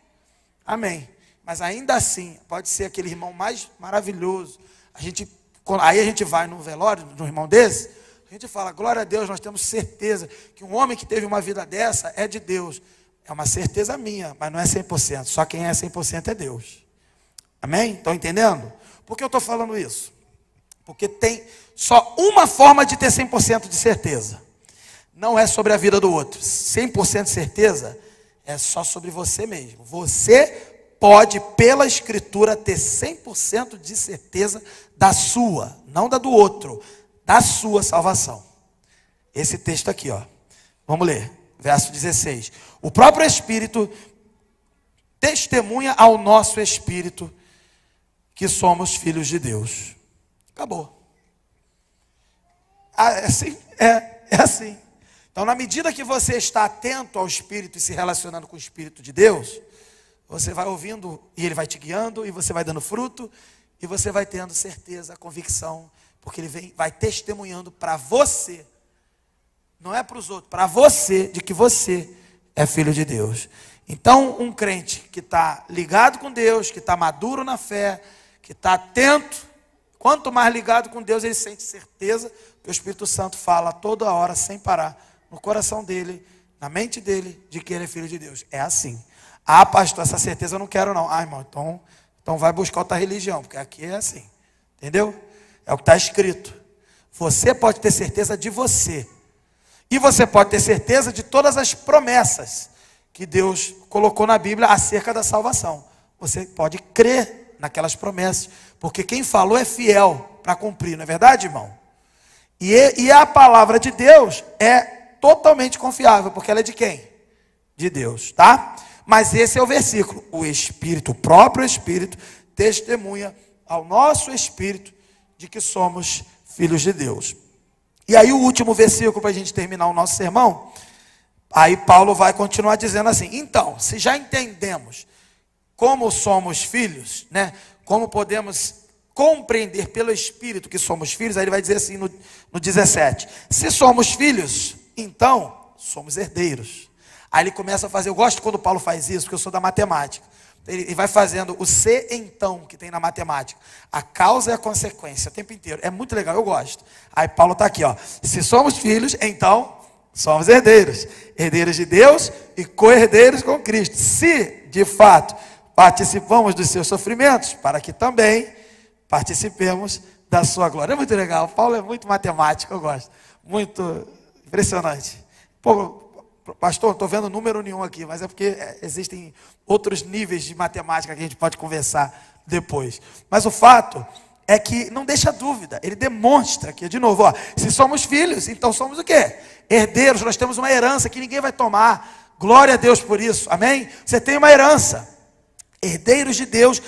Amém. Mas ainda assim, pode ser aquele irmão mais maravilhoso. Aí a gente vai no velório de um irmão desse, a gente fala, glória a Deus, nós temos certeza que um homem que teve uma vida dessa é de Deus. É uma certeza minha, mas não é 100%. Só quem é 100% é Deus. Amém? Estão entendendo? Por que eu estou falando isso? Porque tem só uma forma de ter 100% de certeza. Não é sobre a vida do outro. 100% de certeza é só sobre você mesmo. Você pode, pela Escritura, ter 100% de certeza da sua, não da do outro, da sua salvação. Esse texto aqui, vamos ler, verso 16. O próprio Espírito testemunha ao nosso Espírito que somos filhos de Deus. Acabou. É assim? É assim. Então, na medida que você está atento ao Espírito e se relacionando com o Espírito de Deus, você vai ouvindo e ele vai te guiando, e você vai dando fruto, e você vai tendo certeza, convicção, porque ele vai testemunhando para você, não é para os outros, para você, de que você é filho de Deus. Então, um crente que está ligado com Deus, que está maduro na fé, que está atento, quanto mais ligado com Deus, ele sente certeza que o Espírito Santo fala toda hora, sem parar, no coração dele, na mente dele, de que ele é filho de Deus. É assim. Pastor, essa certeza eu não quero não. Irmão, então vai buscar outra religião, porque aqui é assim. Entendeu? É o que está escrito. Você pode ter certeza de você. E você pode ter certeza de todas as promessas que Deus colocou na Bíblia acerca da salvação. Você pode crer naquelas promessas, porque quem falou é fiel para cumprir, não é verdade, irmão? E a palavra de Deus é totalmente confiável, porque ela é de quem? De Deus, tá? Mas esse é o versículo. O Espírito, o próprio Espírito, testemunha ao nosso Espírito de que somos filhos de Deus. E aí o último versículo para a gente terminar o nosso sermão, aí Paulo vai continuar dizendo assim, então, se já entendemos como somos filhos, né? Como podemos compreender pelo Espírito que somos filhos, aí ele vai dizer assim no 17, se somos filhos, então somos herdeiros. Aí ele começa a fazer, eu gosto quando Paulo faz isso, porque eu sou da matemática. Ele vai fazendo o se então que tem na matemática. A causa e a consequência o tempo inteiro. É muito legal, eu gosto. Aí Paulo está aqui, ó. Se somos filhos, então somos herdeiros. Herdeiros de Deus e co-herdeiros com Cristo. Se, de fato, participamos dos seus sofrimentos, para que também participemos da sua glória. É muito legal. Paulo é muito matemático, eu gosto. Muito impressionante. Pô, pastor, não estou vendo número nenhum aqui, mas é porque existem outros níveis de matemática que a gente pode conversar depois. Mas o fato é que não deixa dúvida, ele demonstra aqui, de novo, ó, se somos filhos, então somos o quê? Herdeiros, nós temos uma herança que ninguém vai tomar. Glória a Deus por isso, amém? Você tem uma herança, herdeiros de Deus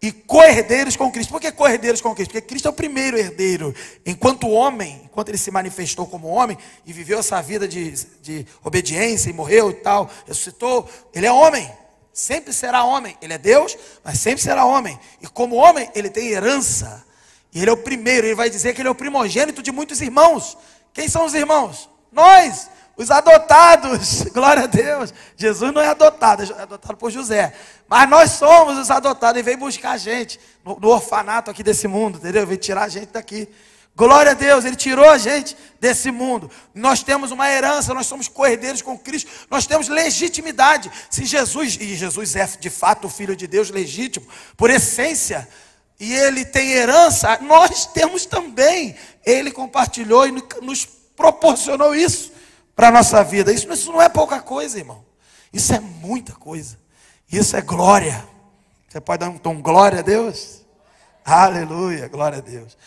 e co-herdeiros com Cristo. Por que co-herdeiros com Cristo? Porque Cristo é o primeiro herdeiro. Enquanto homem, enquanto ele se manifestou como homem e viveu essa vida de obediência e morreu e tal, ressuscitou, ele é homem, sempre será homem. Ele é Deus, mas sempre será homem. E como homem, ele tem herança. E ele é o primeiro, ele vai dizer que ele é o primogênito de muitos irmãos. Quem são os irmãos? Nós, os adotados. Glória a Deus. Jesus não é adotado, é adotado por José. Mas nós somos os adotados. Ele veio buscar a gente no orfanato aqui desse mundo, entendeu? Ele veio tirar a gente daqui. Glória a Deus, ele tirou a gente desse mundo. Nós temos uma herança, nós somos co-herdeiros com Cristo. Nós temos legitimidade. Se Jesus, e Jesus é de fato o Filho de Deus legítimo, por essência, e ele tem herança, nós temos também. Ele compartilhou e nos proporcionou isso para a nossa vida. Isso não é pouca coisa, irmão. Isso é muita coisa. Isso é glória. Você pode dar um glória a Deus? Aleluia, glória a Deus.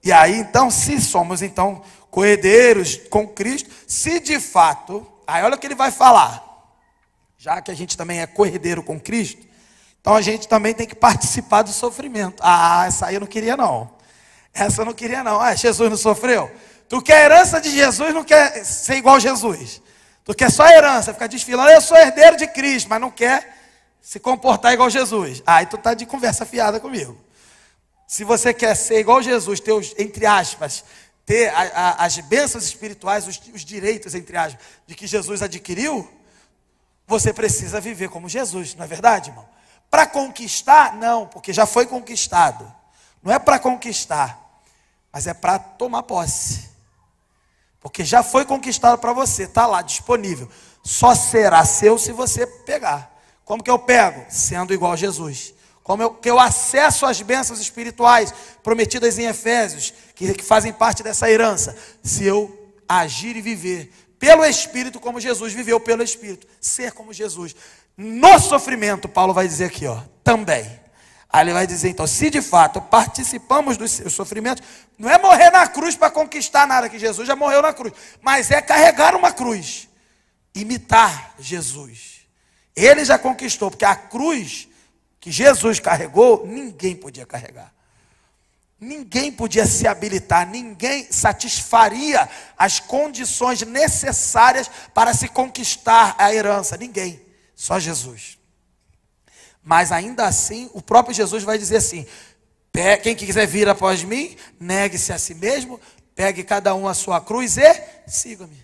E aí, então, se somos, então, co-herdeiros com Cristo, se de fato, aí olha o que ele vai falar. Já que a gente também é co-herdeiro com Cristo, então a gente também tem que participar do sofrimento. Ah, essa aí eu não queria não. Essa eu não queria não. Ah, Jesus não sofreu? Tu quer a herança de Jesus, não quer ser igual a Jesus. Tu quer só a herança, ficar desfilando, eu sou herdeiro de Cristo, mas não quer se comportar igual Jesus. Aí tu tá de conversa fiada comigo. Se você quer ser igual Jesus, ter, entre aspas, ter as bênçãos espirituais, os direitos, entre aspas, de que Jesus adquiriu, você precisa viver como Jesus, não é verdade, irmão? Para conquistar, não, porque já foi conquistado. Não é para conquistar, mas é para tomar posse. Porque já foi conquistado para você, está lá disponível. Só será seu se você pegar. Como que eu pego? Sendo igual a Jesus. Como que eu acesso às bênçãos espirituais prometidas em Efésios, que fazem parte dessa herança? Se eu agir e viver pelo Espírito como Jesus viveu pelo Espírito. Ser como Jesus. No sofrimento, Paulo vai dizer aqui, ó, também. Aí ele vai dizer, então, se de fato participamos dos seus sofrimentos, não é morrer na cruz para conquistar nada, que Jesus já morreu na cruz, mas é carregar uma cruz, imitar Jesus. Ele já conquistou, porque a cruz que Jesus carregou, ninguém podia carregar. Ninguém podia se habilitar, ninguém satisfaria as condições necessárias para se conquistar a herança, ninguém, só Jesus. Mas ainda assim, o próprio Jesus vai dizer assim, quem quiser vir após mim, negue-se a si mesmo, pegue cada um a sua cruz e siga-me.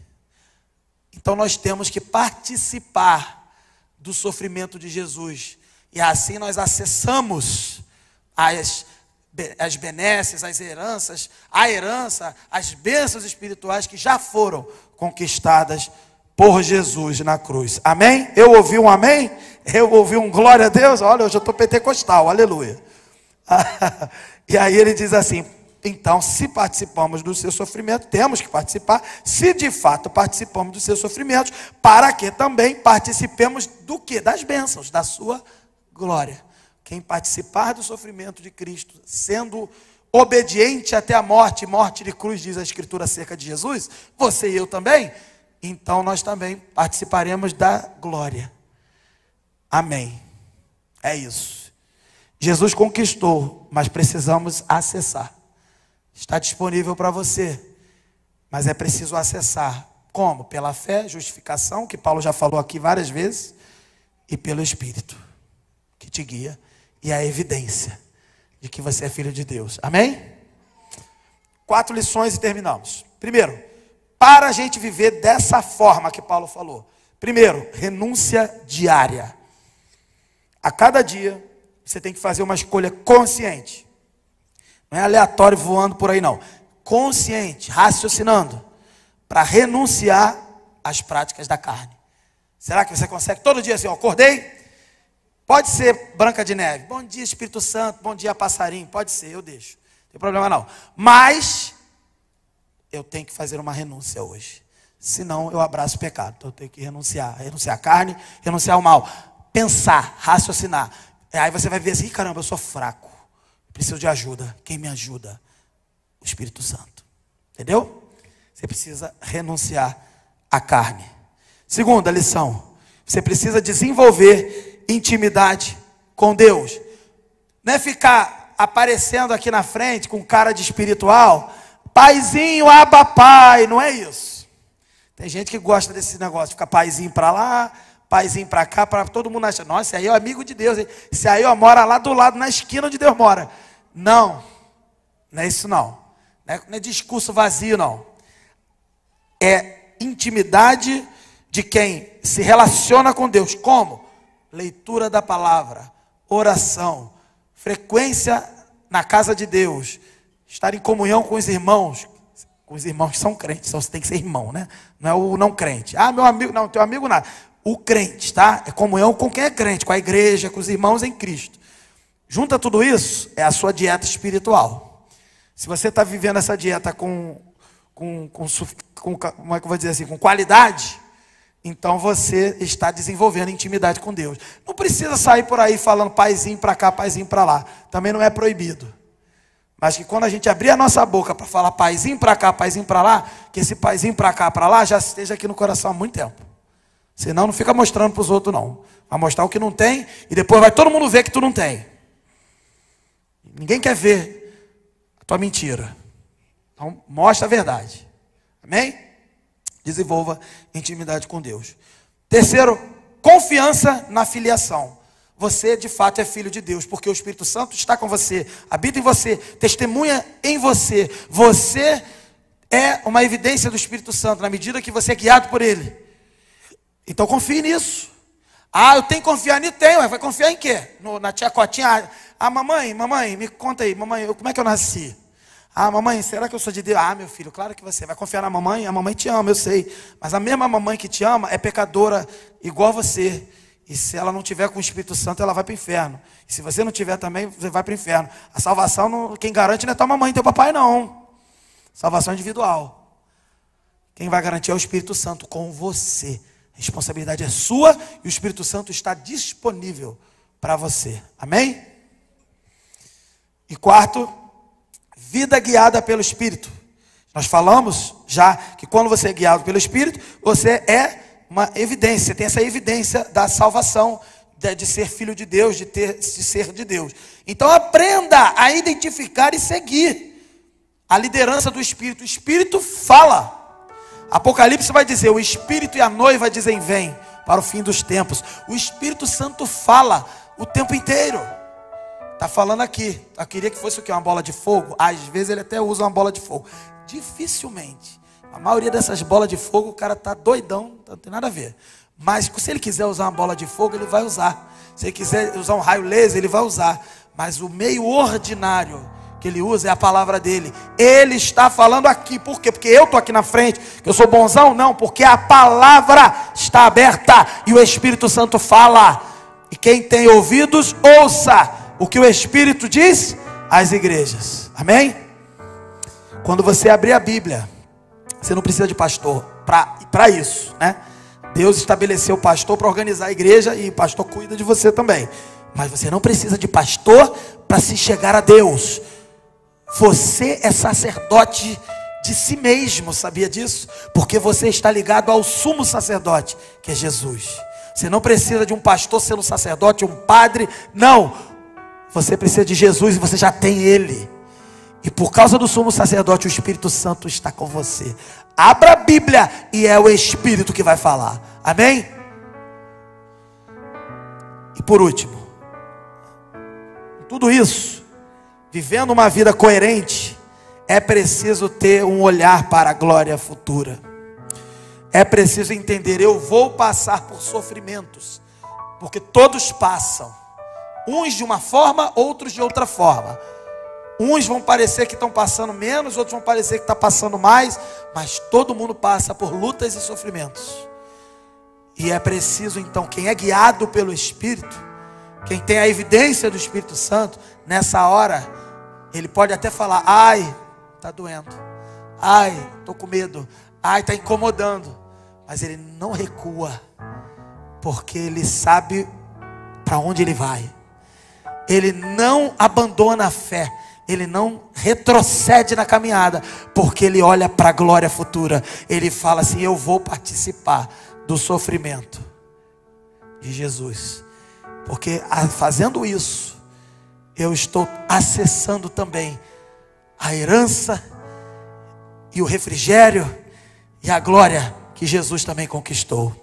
Então nós temos que participar do sofrimento de Jesus. E assim nós acessamos as benesses, as heranças, a herança, as bênçãos espirituais que já foram conquistadas por Jesus na cruz. Amém? Eu ouvi um amém? Eu ouvi um glória a Deus? Olha, hoje eu estou pentecostal, aleluia. E aí ele diz assim, então se participamos do seu sofrimento, temos que participar, se de fato participamos dos seus sofrimentos, para que também participemos do quê? Das bênçãos, da sua glória. Quem participar do sofrimento de Cristo, sendo obediente até a morte, morte de cruz, diz a Escritura acerca de Jesus, você e eu também, então nós também participaremos da glória. Amém. É isso. Jesus conquistou, mas precisamos acessar. Está disponível para você, mas é preciso acessar. Como? Pela fé, justificação, que Paulo já falou aqui várias vezes, e pelo Espírito, que te guia, e a evidência de que você é filho de Deus. Amém? 4 lições e terminamos. Primeiro, para a gente viver dessa forma que Paulo falou. Primeiro, renúncia diária. A cada dia, você tem que fazer uma escolha consciente. Não é aleatório voando por aí, não. Consciente, raciocinando, para renunciar às práticas da carne. Será que você consegue todo dia assim, ó, acordei? Pode ser Branca de Neve. Bom dia, Espírito Santo. Bom dia, passarinho. Pode ser, eu deixo. Não tem problema não. Mas eu tenho que fazer uma renúncia hoje. Senão eu abraço o pecado. Então eu tenho que renunciar. Renunciar à carne, renunciar ao mal. Pensar, raciocinar. Aí você vai ver assim, caramba, eu sou fraco. Preciso de ajuda. Quem me ajuda? O Espírito Santo. Entendeu? Você precisa renunciar à carne. Segunda lição. Você precisa desenvolver intimidade com Deus. Não é ficar aparecendo aqui na frente com cara de espiritual. Paizinho, aba pai. Não é isso. Tem gente que gosta desse negócio. Fica paizinho para lá, paizinho para cá, para todo mundo achar. Nossa, esse aí é o amigo de Deus. Esse aí ó, mora lá do lado, na esquina onde Deus mora. Não. Não é isso não. Não é discurso vazio não. É intimidade de quem se relaciona com Deus. Como? Leitura da palavra, oração, frequência na casa de Deus, estar em comunhão com os irmãos que são crentes. Então você tem que ser irmão, né? Não é o não crente. Ah, meu amigo, não, teu amigo nada. O crente, tá? É comunhão com quem é crente, com a igreja, com os irmãos em Cristo. Junta tudo isso, é a sua dieta espiritual. Se você está vivendo essa dieta com como é que eu vou dizer assim, com qualidade, então você está desenvolvendo intimidade com Deus. Não precisa sair por aí falando paizinho para cá, paizinho para lá. Também não é proibido. Mas que quando a gente abrir a nossa boca para falar paizinho para cá, paizinho para lá, que esse paizinho para cá, para lá, já esteja aqui no coração há muito tempo. Senão não fica mostrando para os outros não. Vai mostrar o que não tem e depois vai todo mundo ver que tu não tem. Ninguém quer ver a tua mentira. Então mostra a verdade. Amém? Desenvolva intimidade com Deus. Terceiro, confiança na filiação. Você de fato é filho de Deus, porque o Espírito Santo está com você, habita em você, testemunha em você. Você é uma evidência do Espírito Santo, na medida que você é guiado por Ele. Então confie nisso. Ah, eu tenho que confiar nisso? Tenho. Vai confiar em quê? Na tia Cotinha? Ah, mamãe, me conta aí, mamãe, como é que eu nasci? Ah, mamãe, será que eu sou de Deus? Ah, meu filho, claro que você vai confiar na mamãe. A mamãe te ama, eu sei. Mas a mesma mamãe que te ama é pecadora igual você. E se ela não tiver com o Espírito Santo, ela vai para o inferno. E se você não tiver também, você vai para o inferno. A salvação, quem garante não é tua mamãe e teu papai, não. Salvação individual. Quem vai garantir é o Espírito Santo com você. A responsabilidade é sua e o Espírito Santo está disponível para você. Amém? E quarto, vida guiada pelo Espírito. Nós falamos já que quando você é guiado pelo Espírito, você é uma evidência, tem essa evidência da salvação, de ser filho de Deus, de ser de Deus. Então aprenda a identificar e seguir a liderança do Espírito. O Espírito fala. Apocalipse vai dizer, o Espírito e a noiva dizem, vem para o fim dos tempos. O Espírito Santo fala o tempo inteiro. Está falando aqui. Eu queria que fosse o quê? Uma bola de fogo? Às vezes ele até usa uma bola de fogo. Dificilmente. A maioria dessas bolas de fogo, o cara está doidão, não tem nada a ver. Mas se ele quiser usar uma bola de fogo, ele vai usar. Se ele quiser usar um raio laser, ele vai usar. Mas o meio ordinário que ele usa é a palavra dele. Ele está falando aqui. Por quê? Porque eu estou aqui na frente, que eu sou bonzão? Não, porque a palavra está aberta e o Espírito Santo fala. E quem tem ouvidos, ouça o que o Espírito diz às igrejas. Amém? Quando você abrir a Bíblia, você não precisa de pastor para isso, né? Deus estabeleceu o pastor para organizar a igreja e o pastor cuida de você também. Mas você não precisa de pastor para se chegar a Deus. Você é sacerdote de si mesmo, sabia disso? Porque você está ligado ao sumo sacerdote, que é Jesus. Você não precisa de um pastor sendo sacerdote, um padre, não. Você precisa de Jesus e você já tem Ele. E por causa do sumo sacerdote, o Espírito Santo está com você. Abra a Bíblia e é o Espírito que vai falar. Amém? E por último, tudo isso, vivendo uma vida coerente, é preciso ter um olhar para a glória futura. é preciso entender: eu vou passar por sofrimentos, porque todos passam, uns de uma forma, outros de outra forma. Uns vão parecer que estão passando menos, outros vão parecer que estão passando mais, mas todo mundo passa por lutas e sofrimentos. E é preciso então, quem é guiado pelo Espírito, quem tem a evidência do Espírito Santo, nessa hora, ele pode até falar: ai, está doendo, ai, estou com medo, ai, está incomodando. Mas ele não recua, porque ele sabe para onde ele vai. Ele não abandona a fé. Ele não retrocede na caminhada, porque ele olha para a glória futura. Ele fala assim: eu vou participar do sofrimento de Jesus, porque fazendo isso, eu estou acessando também a herança e o refrigério e a glória que Jesus também conquistou.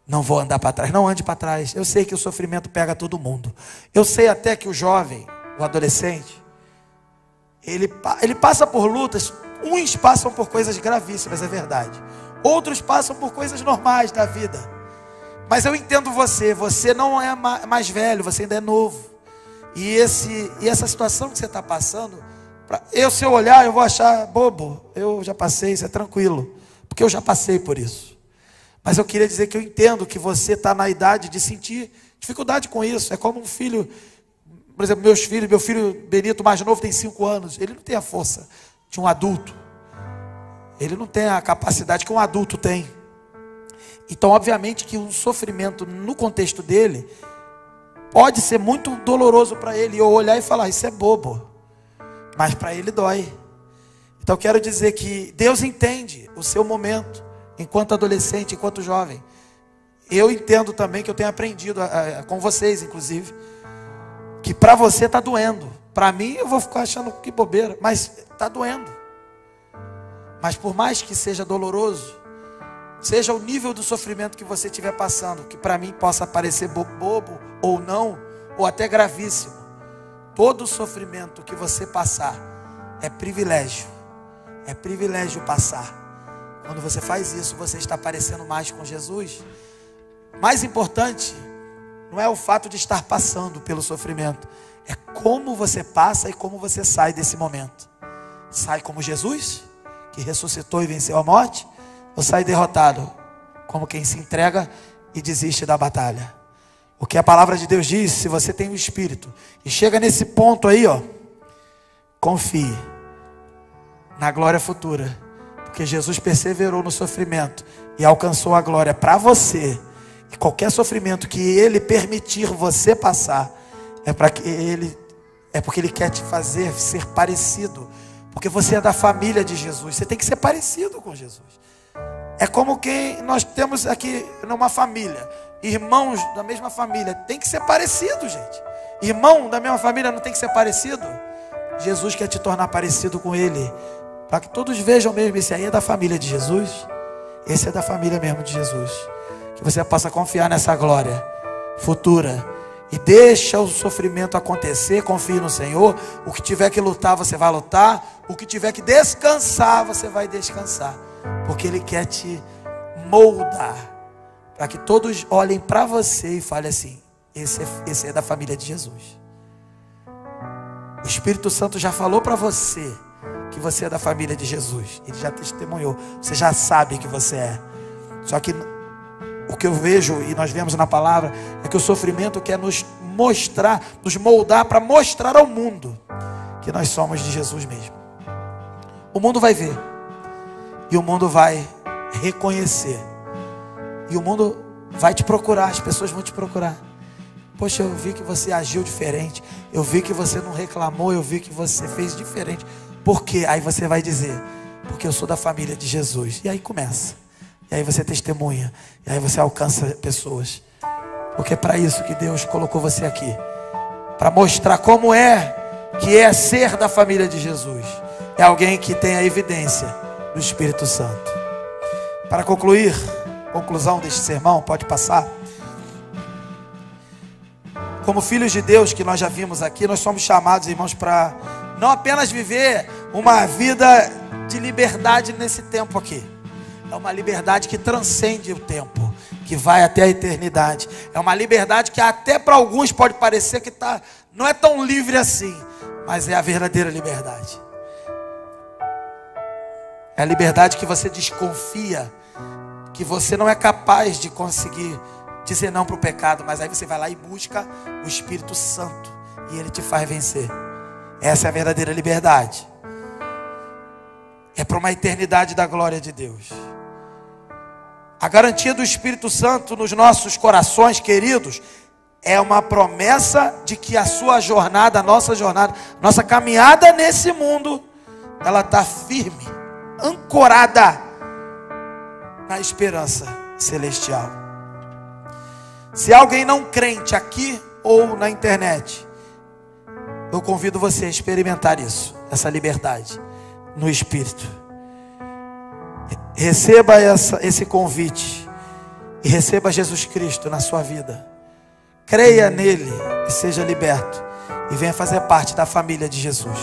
Não vou andar para trás. Não ande para trás. Eu sei que o sofrimento pega todo mundo. Eu sei até que o jovem, o adolescente, ele passa por lutas. Uns passam por coisas gravíssimas, é verdade. Outros passam por coisas normais da vida. Mas eu entendo você. Você não é mais velho, você ainda é novo. E essa situação que você está passando, se eu olhar, eu vou achar bobo. Eu já passei, isso é tranquilo, porque eu já passei por isso. Mas eu queria dizer que eu entendo que você está na idade de sentir dificuldade com isso. É como um filho. Por exemplo, meu filho Benito, mais novo, tem 5 anos. Ele não tem a força de um adulto. Ele não tem a capacidade que um adulto tem. Então, obviamente que um sofrimento no contexto dele pode ser muito doloroso para ele. Eu olhar e falar: isso é bobo. Mas para ele dói. Então eu quero dizer que Deus entende o seu momento, enquanto adolescente, enquanto jovem. Eu entendo também que eu tenho aprendido com vocês, inclusive, que para você está doendo. Para mim, eu vou ficar achando que bobeira, mas está doendo. Mas por mais que seja doloroso, seja o nível do sofrimento que você estiver passando, que para mim possa parecer bobo ou não, ou até gravíssimo, todo sofrimento que você passar é privilégio. É privilégio passar. Quando você faz isso, você está parecendo mais com Jesus. Mais importante não é o fato de estar passando pelo sofrimento, é como você passa e como você sai desse momento. Sai como Jesus, que ressuscitou e venceu a morte, ou sai derrotado, como quem se entrega e desiste da batalha? O que a palavra de Deus diz: se você tem o Espírito e chega nesse ponto aí, confie na glória futura, porque Jesus perseverou no sofrimento e alcançou a glória para você. E qualquer sofrimento que Ele permitir você passar, é porque Ele quer te fazer ser parecido, porque você é da família de Jesus. Você tem que ser parecido com Jesus. É como quem nós temos aqui numa família, irmãos da mesma família, tem que ser parecido, gente. Irmão da mesma família não tem que ser parecido? Jesus quer te tornar parecido com Ele, para que todos vejam mesmo: esse aí é da família de Jesus, esse é da família mesmo de Jesus. Que você possa confiar nessa glória futura e deixa o sofrimento acontecer. Confie no Senhor. O que tiver que lutar, você vai lutar. O que tiver que descansar, você vai descansar, porque Ele quer te moldar, para que todos olhem para você e falem assim: esse é da família de Jesus. O Espírito Santo já falou para você que você é da família de Jesus. Ele já testemunhou. Você já sabe que você é. Só que o que eu vejo, e nós vemos na palavra, é que o sofrimento quer nos mostrar, nos moldar para mostrar ao mundo que nós somos de Jesus mesmo. O mundo vai ver, e o mundo vai reconhecer, e o mundo vai te procurar. As pessoas vão te procurar. Poxa, eu vi que você agiu diferente, eu vi que você não reclamou, eu vi que você fez diferente. Por quê? Aí você vai dizer: porque eu sou da família de Jesus. E aí começa. E aí você testemunha. E aí você alcança pessoas. Porque é para isso que Deus colocou você aqui, para mostrar como que é ser da família de Jesus. É alguém que tem a evidência do Espírito Santo. Para concluir, conclusão deste sermão, pode passar. Como filhos de Deus, que nós já vimos aqui, nós somos chamados, irmãos, para não apenas viver uma vida de liberdade nesse tempo aqui. É uma liberdade que transcende o tempo, que vai até a eternidade. É uma liberdade que até para alguns pode parecer que não é tão livre assim, mas é a verdadeira liberdade. É a liberdade que você desconfia, que você não é capaz de conseguir dizer não para o pecado, mas aí você vai lá e busca o Espírito Santo e ele te faz vencer. Essa é a verdadeira liberdade. É para uma eternidade da glória de Deus. A garantia do Espírito Santo nos nossos corações, queridos, é uma promessa de que a sua jornada, a nossa jornada, nossa caminhada nesse mundo, ela está firme, ancorada na esperança celestial. Se alguém não crente aqui ou na internet, eu convido você a experimentar isso, essa liberdade no Espírito. Receba esse convite e receba Jesus Cristo na sua vida. Creia nele e seja liberto e venha fazer parte da família de Jesus.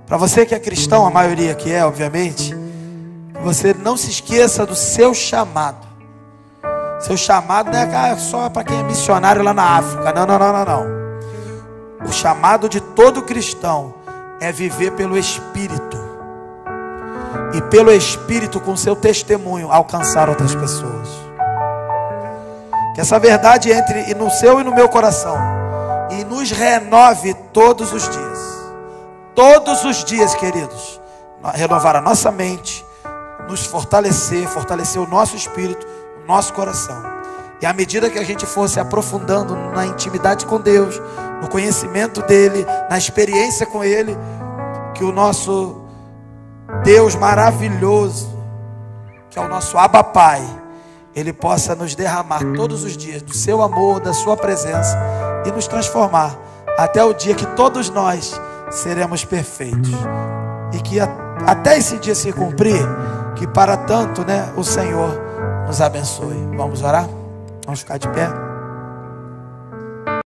Para você que é cristão, a maioria que é, obviamente, você não se esqueça do seu chamado. Seu chamado não é só para quem é missionário lá na África. Não. O chamado de todo cristão é viver pelo Espírito. E pelo Espírito, com seu testemunho, alcançar outras pessoas. Que essa verdade entre no seu e no meu coração e nos renove todos os dias. Todos os dias, queridos. Renovar a nossa mente, nos fortalecer o nosso espírito, o nosso coração. E à medida que a gente for se aprofundando na intimidade com Deus, no conhecimento dele, na experiência com ele, que o nosso Deus maravilhoso, que é o nosso Abba Pai, ele possa nos derramar todos os dias do seu amor, da sua presença e nos transformar até o dia que todos nós seremos perfeitos. E que até esse dia se cumprir, que para tanto, o Senhor nos abençoe. Vamos orar? Vamos ficar de pé?